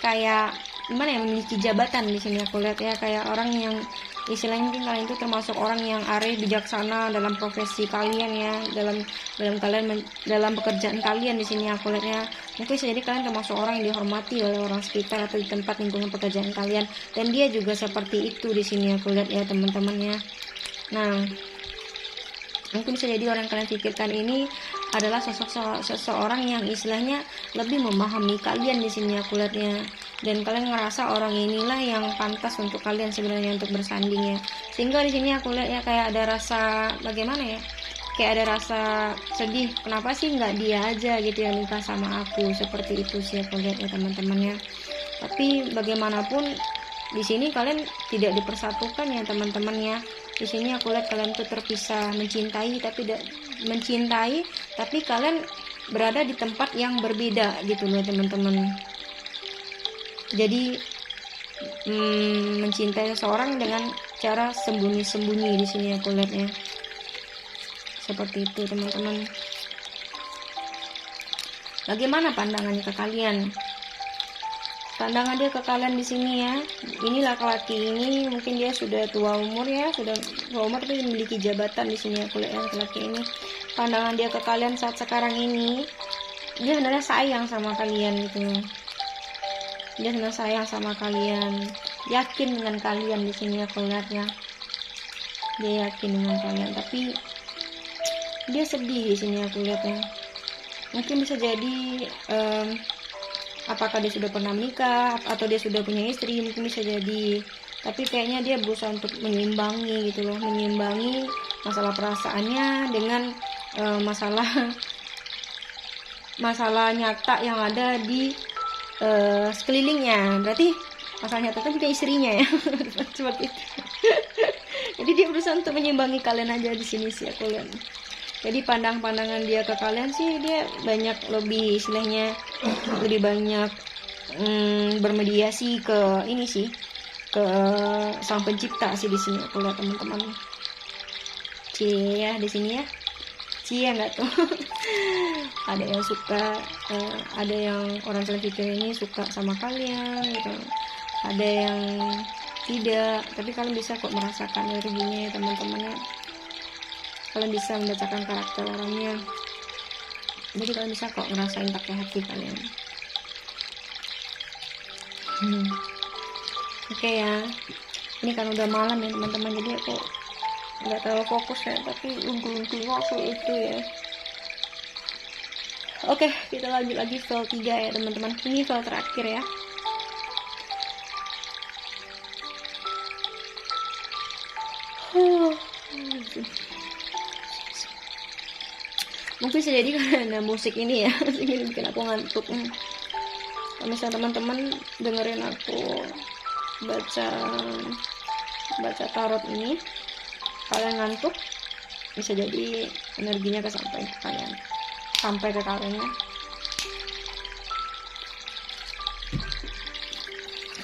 kayak gimana ya, memiliki jabatan di sini aku lihat ya, kayak orang yang istilahnya mungkin kalian itu termasuk orang yang arif, bijaksana dalam profesi kalian ya, dalam pekerjaan kalian di sini aku lihat ya. Mungkin jadi kalian termasuk orang yang dihormati oleh orang sekitar atau di tempat lingkungan pekerjaan kalian, dan dia juga seperti itu di sini aku lihat ya teman-teman ya. Nah, mungkin bisa jadi orang yang kalian pikirkan ini adalah seseorang yang istilahnya lebih memahami kalian di sini aku lihatnya, dan kalian ngerasa orang inilah yang pantas untuk kalian sebenarnya untuk bersanding ya. Sehingga di sini aku lihat ya kayak ada rasa bagaimana ya, kayak ada rasa sedih, kenapa sih nggak dia aja gitu yang nikah sama aku, seperti itu sih aku lihat ya teman-teman ya. Tapi bagaimanapun di sini kalian tidak dipersatukan ya teman-teman ya. Di sini aku lihat kalian tuh terpisah, mencintai tapi kalian berada di tempat yang berbeda gitu loh teman-teman. Jadi mencintai seseorang dengan cara sembunyi-sembunyi di sini aku lihatnya. Seperti itu teman-teman. Bagaimana pandangannya ke kalian? Pandangan dia ke kalian di sini ya. Ini laki-laki ini mungkin dia sudah tua umur ya, sudah tua umur tapi memiliki jabatan di sini aku lihat laki-laki ini. Pandangan dia ke kalian saat sekarang ini, dia sebenarnya sayang sama kalian gitu. Dia sebenarnya sayang sama kalian, yakin dengan kalian di sini aku lihatnya. Dia yakin dengan kalian, tapi dia sedih di sini aku lihatnya. Mungkin bisa jadi apakah dia sudah pernah menikah atau dia sudah punya istri, mungkin bisa jadi. Tapi kayaknya dia berusaha untuk menyeimbangi gitu loh, menyeimbangi masalah perasaannya dengan masalah nyata yang ada di sekelilingnya. Berarti masalah nyata itu juga istrinya ya. Seperti itu. Jadi dia berusaha untuk menyimbangi kalian aja di sini sih aku lihat. Jadi pandangan dia ke kalian sih dia banyak lebih istilahnya lebih banyak bermediasi ke ini sih, ke sang pencipta sih di sini aku lihat teman-teman. Cie ya di sini ya. Cie enggak tuh. Ada yang suka, ada yang orang kalian ini suka sama kalian gitu. Ada yang tidak, tapi kalian bisa kok merasakan energinya ya teman-teman ya. Kalian bisa membacakan karakter orangnya, jadi kalian bisa kok ngerasain pakai hati kalian. Oke ya, ini kan udah malam ya teman-teman, jadi aku nggak terlalu fokus ya, tapi intinya sih itu ya. Oke, kita lanjut lagi file 3 ya teman-teman. Ini file terakhir ya. Mungkin bisa jadi karena musik ini ya, ini bikin aku ngantuk. Kalau misalnya teman-teman dengerin aku baca tarot ini, kalian ngantuk, bisa jadi energinya sampai ke kalian ya.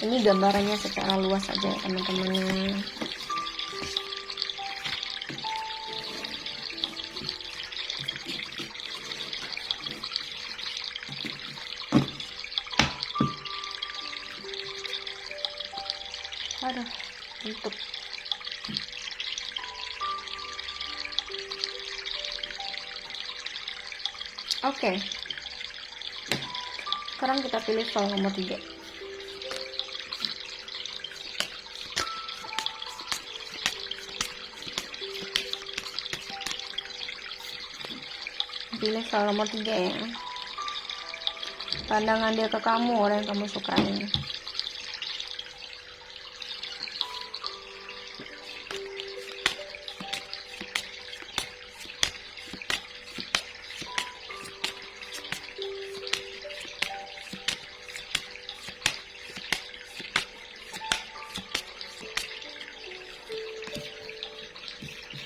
Ini gambarannya secara luas aja ya teman-teman. Aduh, untuk oke. Sekarang kita pilih file nomor 3. Pilih file nomor 3 ya. Pandangan dia ke kamu, orang yang kamu sukai.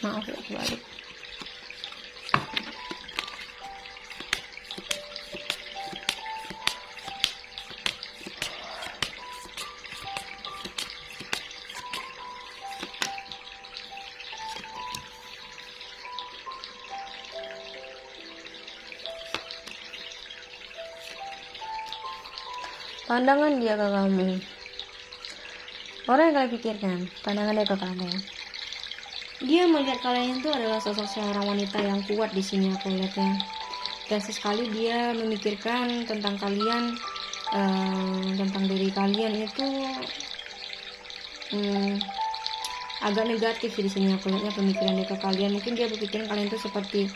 Maaf ya, balik. Pandangan dia ke kamu, orang yang kalian pikirkan, pandangan dia ke kamu. Dia melihat kalian itu adalah sosok seorang wanita yang kuat di sini aku lihatnya. Dan sesekali dia memikirkan tentang kalian, tentang diri kalian itu agak negatif di sini aku lihatnya pemikiran dia ke kalian. Mungkin dia berpikiran kalian itu seperti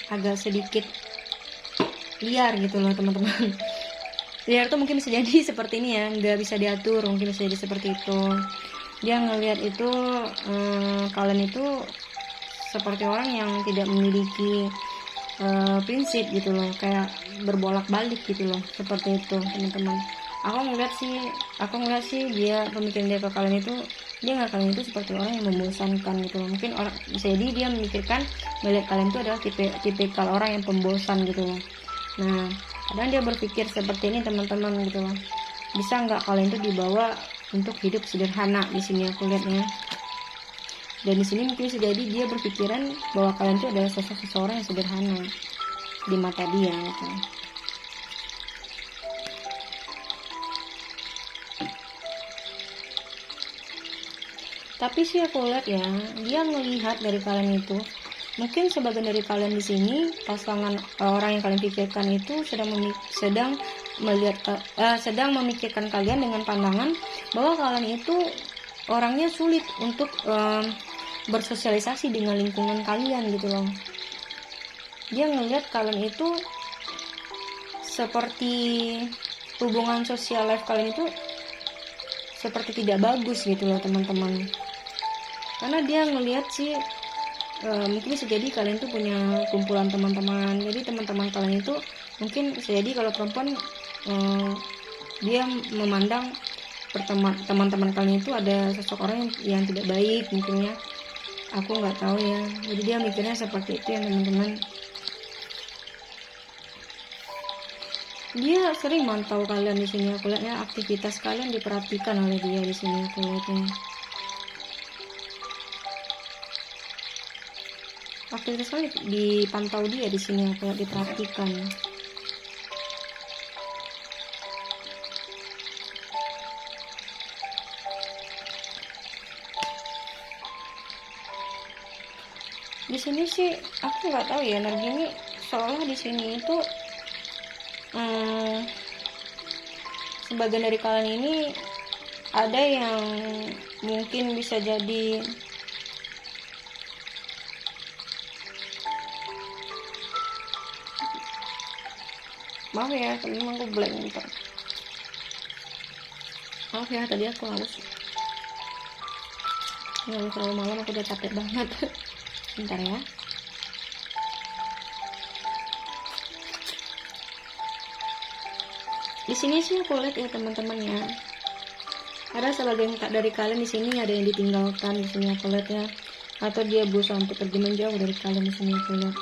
agak sedikit liar gitu loh teman-teman. Liar tuh mungkin bisa jadi seperti ini ya, nggak bisa diatur, mungkin bisa jadi seperti itu. Dia ngelihat itu kalian itu seperti orang yang tidak memiliki prinsip gitu loh, kayak berbolak-balik gitu loh, seperti itu teman-teman. Aku ngeliat sih dia pemikiran dia ke kalian itu, dia nggak kalian itu seperti orang yang membosankan gitu loh. Mungkin orang bisa jadi dia memikirkan melihat kalian itu adalah tipikal orang yang pembosan gitu loh. Nah, kadang dia berpikir seperti ini teman-teman gitu loh. Bisa nggak kalian itu dibawa untuk hidup sederhana di sini aku lihatnya. Dan di sini mungkin bisa jadi dia berpikiran bahwa kalian itu adalah sosok seseorang yang sederhana di mata dia gitu. Tapi sih aku lihat ya, dia melihat dari kalian itu, mungkin sebagian dari kalian di sini pasangan orang yang kalian pikirkan itu sedang memikirkan kalian dengan pandangan bahwa kalian itu orangnya sulit untuk bersosialisasi dengan lingkungan kalian gitu loh. Dia ngelihat kalian itu seperti hubungan sosial life kalian itu seperti tidak bagus gitu loh teman-teman. Karena dia ngelihat sih mungkin bisa jadi kalian tuh punya kumpulan teman-teman. Jadi teman-teman kalian itu mungkin bisa jadi kalau perempuan dia memandang teman-teman kalian itu ada sosok orang yang tidak baik mungkin ya, aku nggak tahu ya. Jadi dia mikirnya seperti itu ya teman-teman. Dia sering mantau kalian di sini, aku lihatnya aktivitas kalian diperhatikan oleh dia di sini, aku lihatnya. Aktivitas kalian dipantau dia di sini, aku lihat diperhatikan. Di sini sih aku nggak tahu ya, energi ini seolah di sini itu sebagian dari kalian ini ada yang mungkin bisa jadi maaf ya, memang aku blank bentar. Maaf ya, tadi aku harus nggak terlalu malam, aku udah capek banget. Bentar ya. Di sini sih aku lihat ya teman-teman ya, ada sebagian dari kalian di sini ada yang ditinggalkan di sini aku lihat ya, atau dia berusaha untuk pergi menjauh dari kalian di sini aku lihat.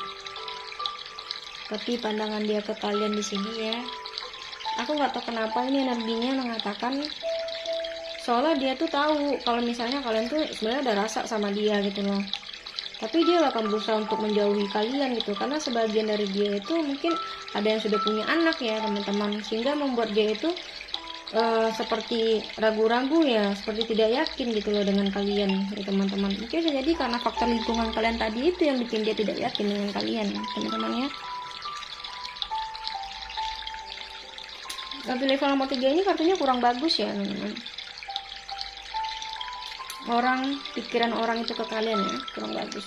Tapi pandangan dia ke kalian di sini ya, aku nggak tahu kenapa ini energinya mengatakan soalnya dia tuh tahu kalau misalnya kalian tuh sebenarnya ada rasa sama dia gitu loh. Tapi dia akan berusaha untuk menjauhi kalian gitu, karena sebagian dari dia itu mungkin ada yang sudah punya anak ya teman-teman, sehingga membuat dia itu seperti ragu-ragu ya, seperti tidak yakin gitu loh dengan kalian ya teman-teman. Mungkin bisa jadi karena faktor lingkungan kalian tadi itu yang bikin dia tidak yakin dengan kalian teman-teman ya. Tapi level nomor 3 ini kartunya kurang bagus ya teman-teman. Pikiran orang itu ke kalian ya kurang bagus.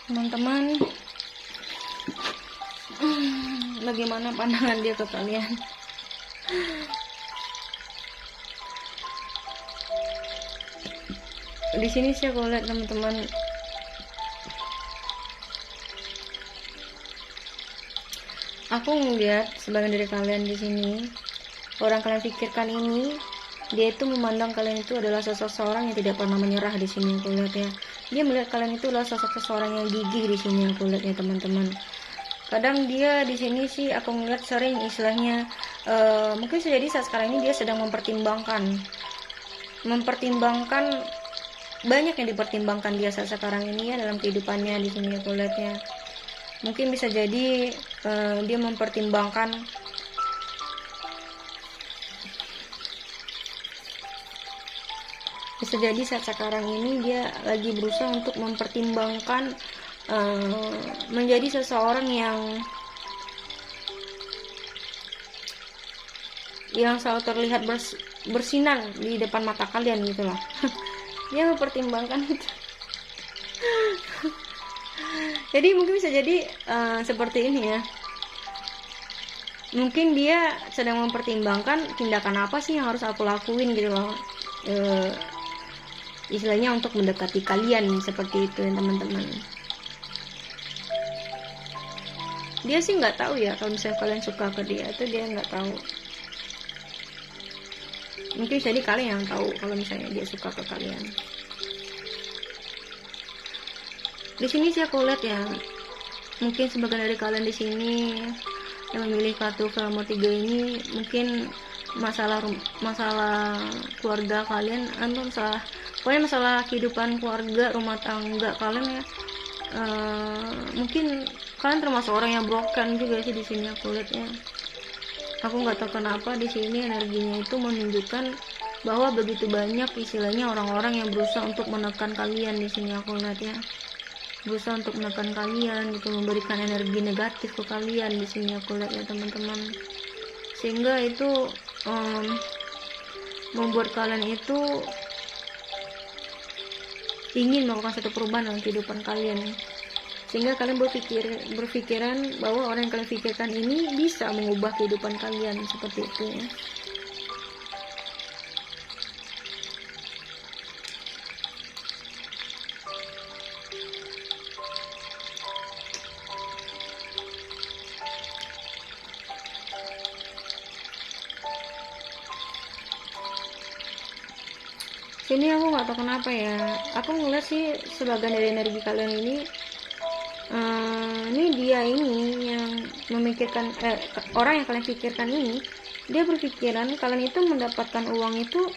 Teman-teman, bagaimana pandangan dia ke kalian? Di sini sih aku lihat teman-teman, aku ngeliat sebagian dari kalian di sini, orang kalian pikirkan ini, dia itu memandang kalian itu adalah sosok seorang yang tidak pernah menyerah di sini aku lihat ya. Dia melihat kalian itu adalah sosok seseorang yang gigih di sini aku lihat ya teman-teman. Kadang dia di sini sih aku ngeliat sering istilahnya mungkin jadi saat sekarang ini dia sedang mempertimbangkan banyak yang dipertimbangkan dia saat sekarang ini ya dalam kehidupannya di sini aku lihatnya. Mungkin bisa jadi dia mempertimbangkan bisa jadi saat sekarang ini dia lagi berusaha untuk mempertimbangkan menjadi seseorang yang selalu terlihat bersinar di depan mata kalian gitu loh. Dia mempertimbangkan itu. Jadi mungkin bisa jadi seperti ini ya, mungkin dia sedang mempertimbangkan tindakan apa sih yang harus aku lakuin gitu loh, istilahnya untuk mendekati kalian seperti itu ya teman-teman. Dia sih nggak tahu ya kalau misalnya kalian suka ke dia, itu dia nggak tahu. mungkin jadi kalian yang tahu kalau misalnya dia suka ke kalian. Di sini sih aku lihat ya, mungkin sebagian dari kalian di sini yang memilih kartu Velmo 3 ini mungkin masalah keluarga kalian, atau masalah kehidupan keluarga, rumah tangga kalian ya. Mungkin kalian termasuk orang yang broken juga sih di sini aku lihatnya. Aku nggak tahu kenapa di sini energinya itu menunjukkan bahwa begitu banyak istilahnya orang-orang yang berusaha untuk menekan kalian di sini aku lihat ya. Berusaha untuk menekan kalian gitu, memberikan energi negatif ke kalian di sini aku lihat ya teman-teman, sehingga itu membuat kalian itu ingin melakukan satu perubahan dalam kehidupan kalian, sehingga kalian berpikiran bahwa orang yang kalian pikirkan ini bisa mengubah kehidupan kalian seperti itu ya. Sini aku nggak tahu kenapa ya, aku ngeliat sih sebagian dari energi kalian ini dia ini yang memikirkan orang yang kalian pikirkan ini, dia berpikiran kalian itu mendapatkan uang itu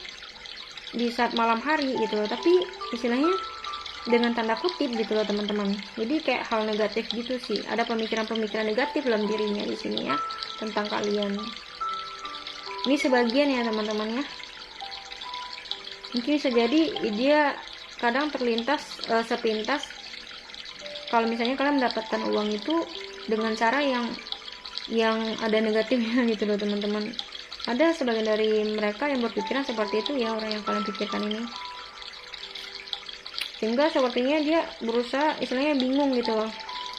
di saat malam hari gitu loh, tapi istilahnya dengan tanda kutip gitu loh teman-teman. Jadi kayak hal negatif gitu sih, ada pemikiran-pemikiran negatif dalam dirinya di sini ya tentang kalian. Ini sebagian ya teman-teman ya. Mungkin bisa jadi dia kadang terlintas sepintas kalau misalnya kalian mendapatkan uang itu dengan cara yang ada negatifnya gitu loh teman-teman. Ada sebagian dari mereka yang berpikiran seperti itu ya, orang yang kalian pikirkan ini, sehingga sepertinya dia berusaha istilahnya bingung gitu loh,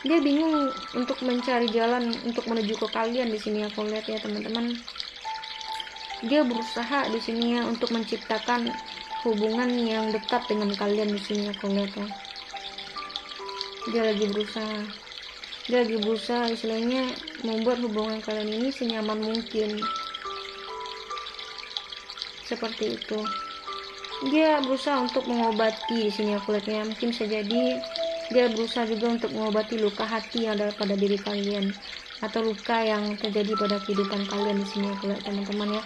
dia bingung untuk mencari jalan untuk menuju ke kalian di sini aku lihat ya teman-teman. Dia berusaha di sini ya untuk menciptakan hubungan yang dekat dengan kalian di sini aku lihat ya. Dia lagi berusaha istilahnya membuat hubungan kalian ini senyaman mungkin, seperti itu. Dia berusaha untuk mengobati di sini aku lihat ya. Mungkin bisa jadi dia berusaha juga untuk mengobati luka hati yang ada pada diri kalian, atau luka yang terjadi pada kehidupan kalian di sini aku lihat teman-teman ya.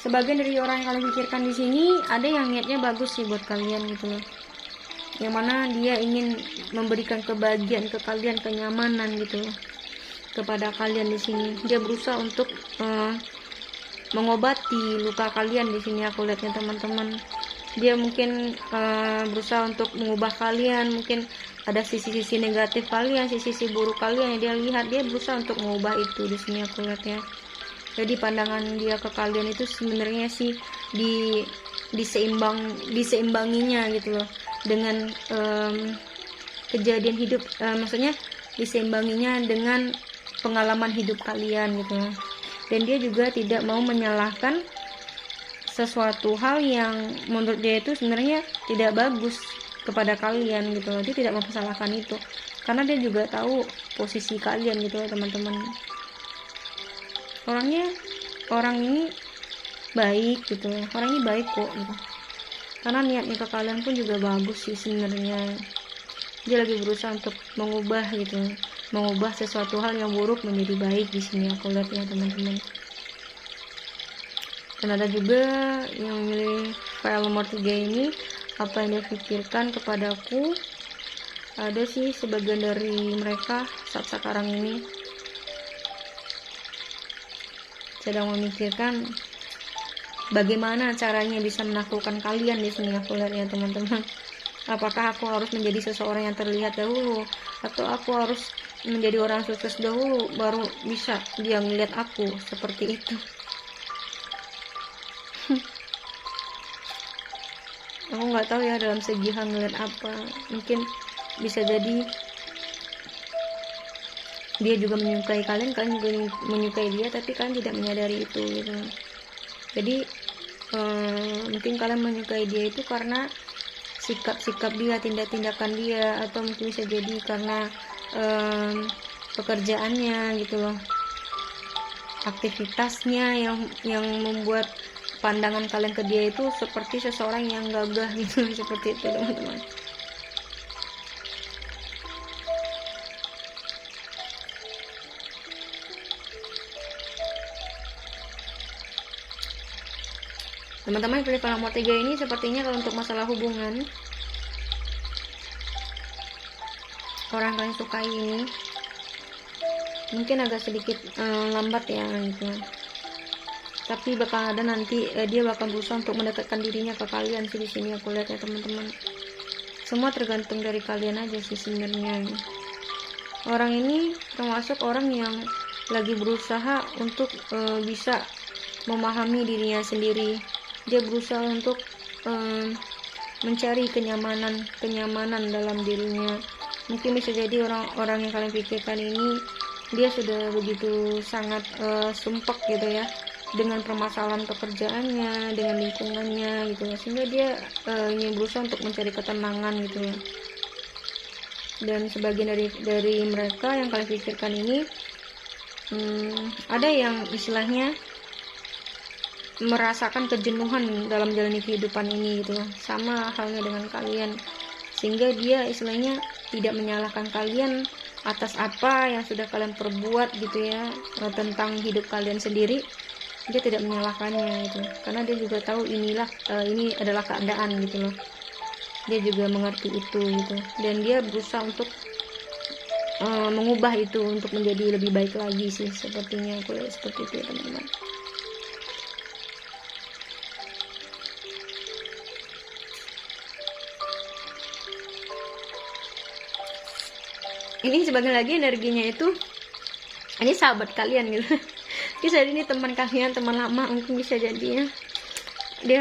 Sebagian dari orang yang kalian pikirkan di sini ada yang niatnya bagus sih buat kalian gitu loh, yang mana dia ingin memberikan kebahagiaan ke kalian, kenyamanan gitu loh kepada kalian di sini. Dia berusaha untuk mengobati luka kalian di sini aku lihatnya teman-teman. Dia mungkin berusaha untuk mengubah kalian, mungkin ada sisi-sisi negatif kalian, sisi-sisi buruk kalian yang dia lihat, dia berusaha untuk mengubah itu di sini aku lihat ya. Jadi pandangan dia ke kalian itu sebenarnya sih diseimbanginya gitu loh dengan kejadian hidup, maksudnya diseimbanginya dengan pengalaman hidup kalian gitu loh. Dan dia juga tidak mau menyalahkan sesuatu hal yang menurut dia itu sebenarnya tidak bagus kepada kalian gitu loh. Dia tidak mempersalahkan itu karena dia juga tahu posisi kalian gitu loh teman-teman. Orang ini baik gitu, orang ini baik kok gitu. Karena niatnya ke kalian pun juga bagus sih sebenarnya. Dia lagi berusaha untuk mengubah gitu, mengubah sesuatu hal yang buruk menjadi baik di sini aku lihat ya teman-teman. Dan ada juga yang memilih file nomor 3 ini, apa yang dia pikirkan kepadaku. Ada sih sebagian dari mereka saat sekarang ini sedang memikirkan bagaimana caranya bisa menaklukkan kalian di sini aku lihat ya teman-teman. Apakah aku harus menjadi seseorang yang terlihat dahulu, atau aku harus menjadi orang sukses dahulu baru bisa dia melihat aku seperti itu. Aku nggak tahu ya dalam segi hal ngeliat apa. Mungkin bisa jadi dia juga menyukai kalian, kalian juga menyukai dia, tapi kalian tidak menyadari itu gitu. Jadi mungkin kalian menyukai dia itu karena sikap-sikap dia, tindak-tindakan dia, atau mungkin bisa jadi karena pekerjaannya gitu loh, aktivitasnya yang membuat pandangan kalian ke dia itu seperti seseorang yang gagah gitu. Seperti itu teman-teman. Teman-teman, pilih kalau nomor 3 ini sepertinya kalau untuk masalah hubungan, orang kalian sukai ini mungkin agak sedikit lambat ya gitu. Tapi bakal ada nanti dia bakal berusaha untuk mendekatkan dirinya ke kalian sih di sini aku lihat ya teman-teman. Semua tergantung dari kalian aja sih sebenarnya. Orang ini termasuk orang yang lagi berusaha untuk bisa memahami dirinya sendiri. Dia berusaha untuk mencari kenyamanan dalam dirinya. Mungkin bisa jadi orang-orang yang kalian pikirkan ini dia sudah begitu sangat sumpek gitu ya dengan permasalahan pekerjaannya, dengan lingkungannya gitu, sehingga dia ingin berusaha untuk mencari ketenangan gitu ya. Dan sebagian dari mereka yang kalian pikirkan ini ada yang istilahnya merasakan kejenuhan dalam jalani kehidupan ini gitu, sama halnya dengan kalian, sehingga dia istilahnya tidak menyalahkan kalian atas apa yang sudah kalian perbuat gitu ya, tentang hidup kalian sendiri. Dia tidak menyalahkannya gitu, karena dia juga tahu ini adalah keadaan gitu loh. Dia juga mengerti itu gitu, dan dia berusaha untuk mengubah itu untuk menjadi lebih baik lagi sih, sepertinya aku lihat seperti itu ya teman-teman. Ini sebagian lagi energinya itu ini sahabat kalian gitu. Bisa jadi ini teman kalian, teman lama mungkin bisa jadi ya.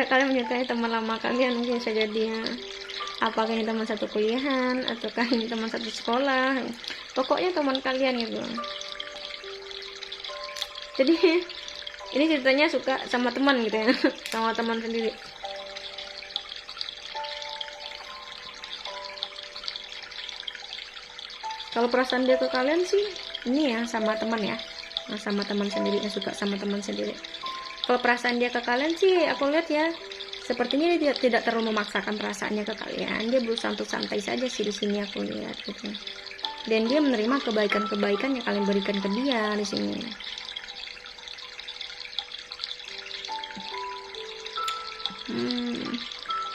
Kalian menyukai teman lama kalian mungkin bisa jadi ya. Apakah ini teman satu kuliahan ataukah ini teman satu sekolah. Pokoknya teman kalian gitu. Jadi ini ceritanya suka sama teman gitu ya. Sama teman sendiri. Kalau perasaan dia ke kalian sih ini ya sama teman ya, sama teman sendiri, yang suka sama teman sendiri. Kalau perasaan dia ke kalian sih aku lihat ya sepertinya dia tidak terlalu memaksakan perasaannya ke kalian. Dia berusaha untuk santai saja sih di sini aku lihat gitu. Dan dia menerima kebaikan-kebaikan yang kalian berikan ke dia di sini.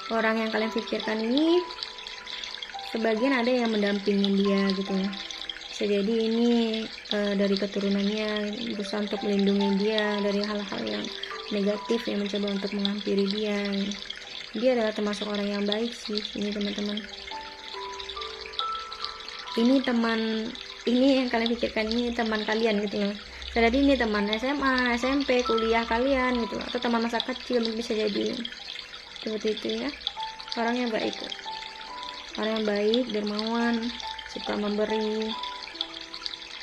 Orang yang kalian pikirkan ini sebagian ada yang mendampingi dia gitu ya. Bisa jadi ini dari keturunannya berusaha untuk melindungi dia dari hal-hal yang negatif yang mencoba untuk menghampiri dia. Dia adalah termasuk orang yang baik sih ini teman-teman. Ini yang kalian pikirkan ini teman kalian gitu ya. Jadi ini teman SMA, SMP, kuliah kalian gitu, atau teman masa kecil bisa jadi seperti itu ya. Orang yang baik. Orang yang baik, dermawan, suka memberi,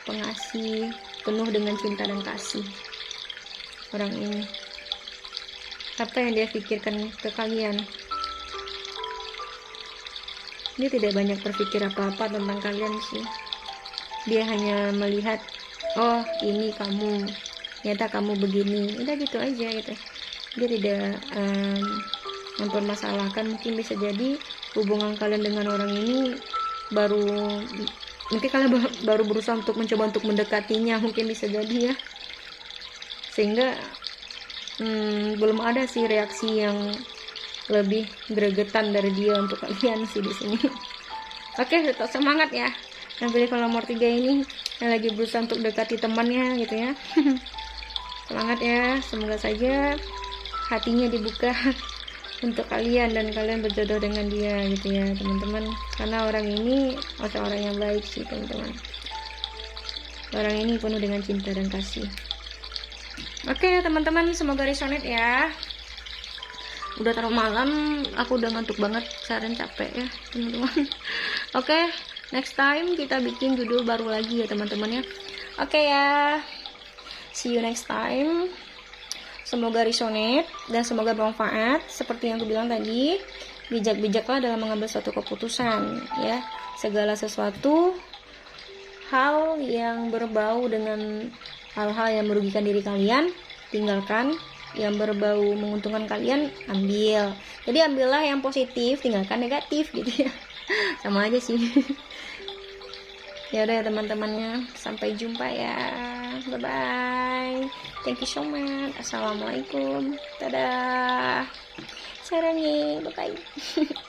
pengasih, penuh dengan cinta dan kasih. Orang ini. Apa yang dia pikirkan ke kalian? Dia tidak banyak berpikir apa-apa tentang kalian sih. Dia hanya melihat, oh ini kamu, ternyata kamu begini. Udah gitu aja gitu. Dia tidak mempermasalahkan. Mungkin bisa jadi hubungan kalian dengan orang ini mungkin kalian baru berusaha untuk mencoba untuk mendekatinya, mungkin bisa jadi ya, sehingga belum ada sih reaksi yang lebih gregetan dari dia untuk kalian sih di sini. Oke, tetap semangat ya yang pilih kalau nomor 3 ini yang lagi berusaha untuk dekati temannya gitu ya. Semangat ya, semoga saja hatinya dibuka untuk kalian dan kalian berjodoh dengan dia gitu ya teman-teman, karena orang ini orang yang baik sih teman-teman. Orang ini penuh dengan cinta dan kasih. Oke teman-teman, semoga resonate ya. Udah terlalu malam, aku udah ngantuk banget, seharian capek ya teman-teman. Oke, next time kita bikin judul baru lagi ya teman-teman ya. Oke ya, see you next time. Semoga resonate dan semoga bermanfaat. Seperti yang aku bilang tadi, bijak-bijaklah dalam mengambil suatu keputusan ya. Segala sesuatu hal yang berbau dengan hal-hal yang merugikan diri kalian, tinggalkan. yang berbau menguntungkan kalian, ambil. Jadi ambillah yang positif, tinggalkan negatif gitu ya. Sama aja sih. Ya udah ya teman-temannya, sampai jumpa ya. Bye bye. Thank you so much. Assalamualaikum. Dadah. Sarangi. Bye bye.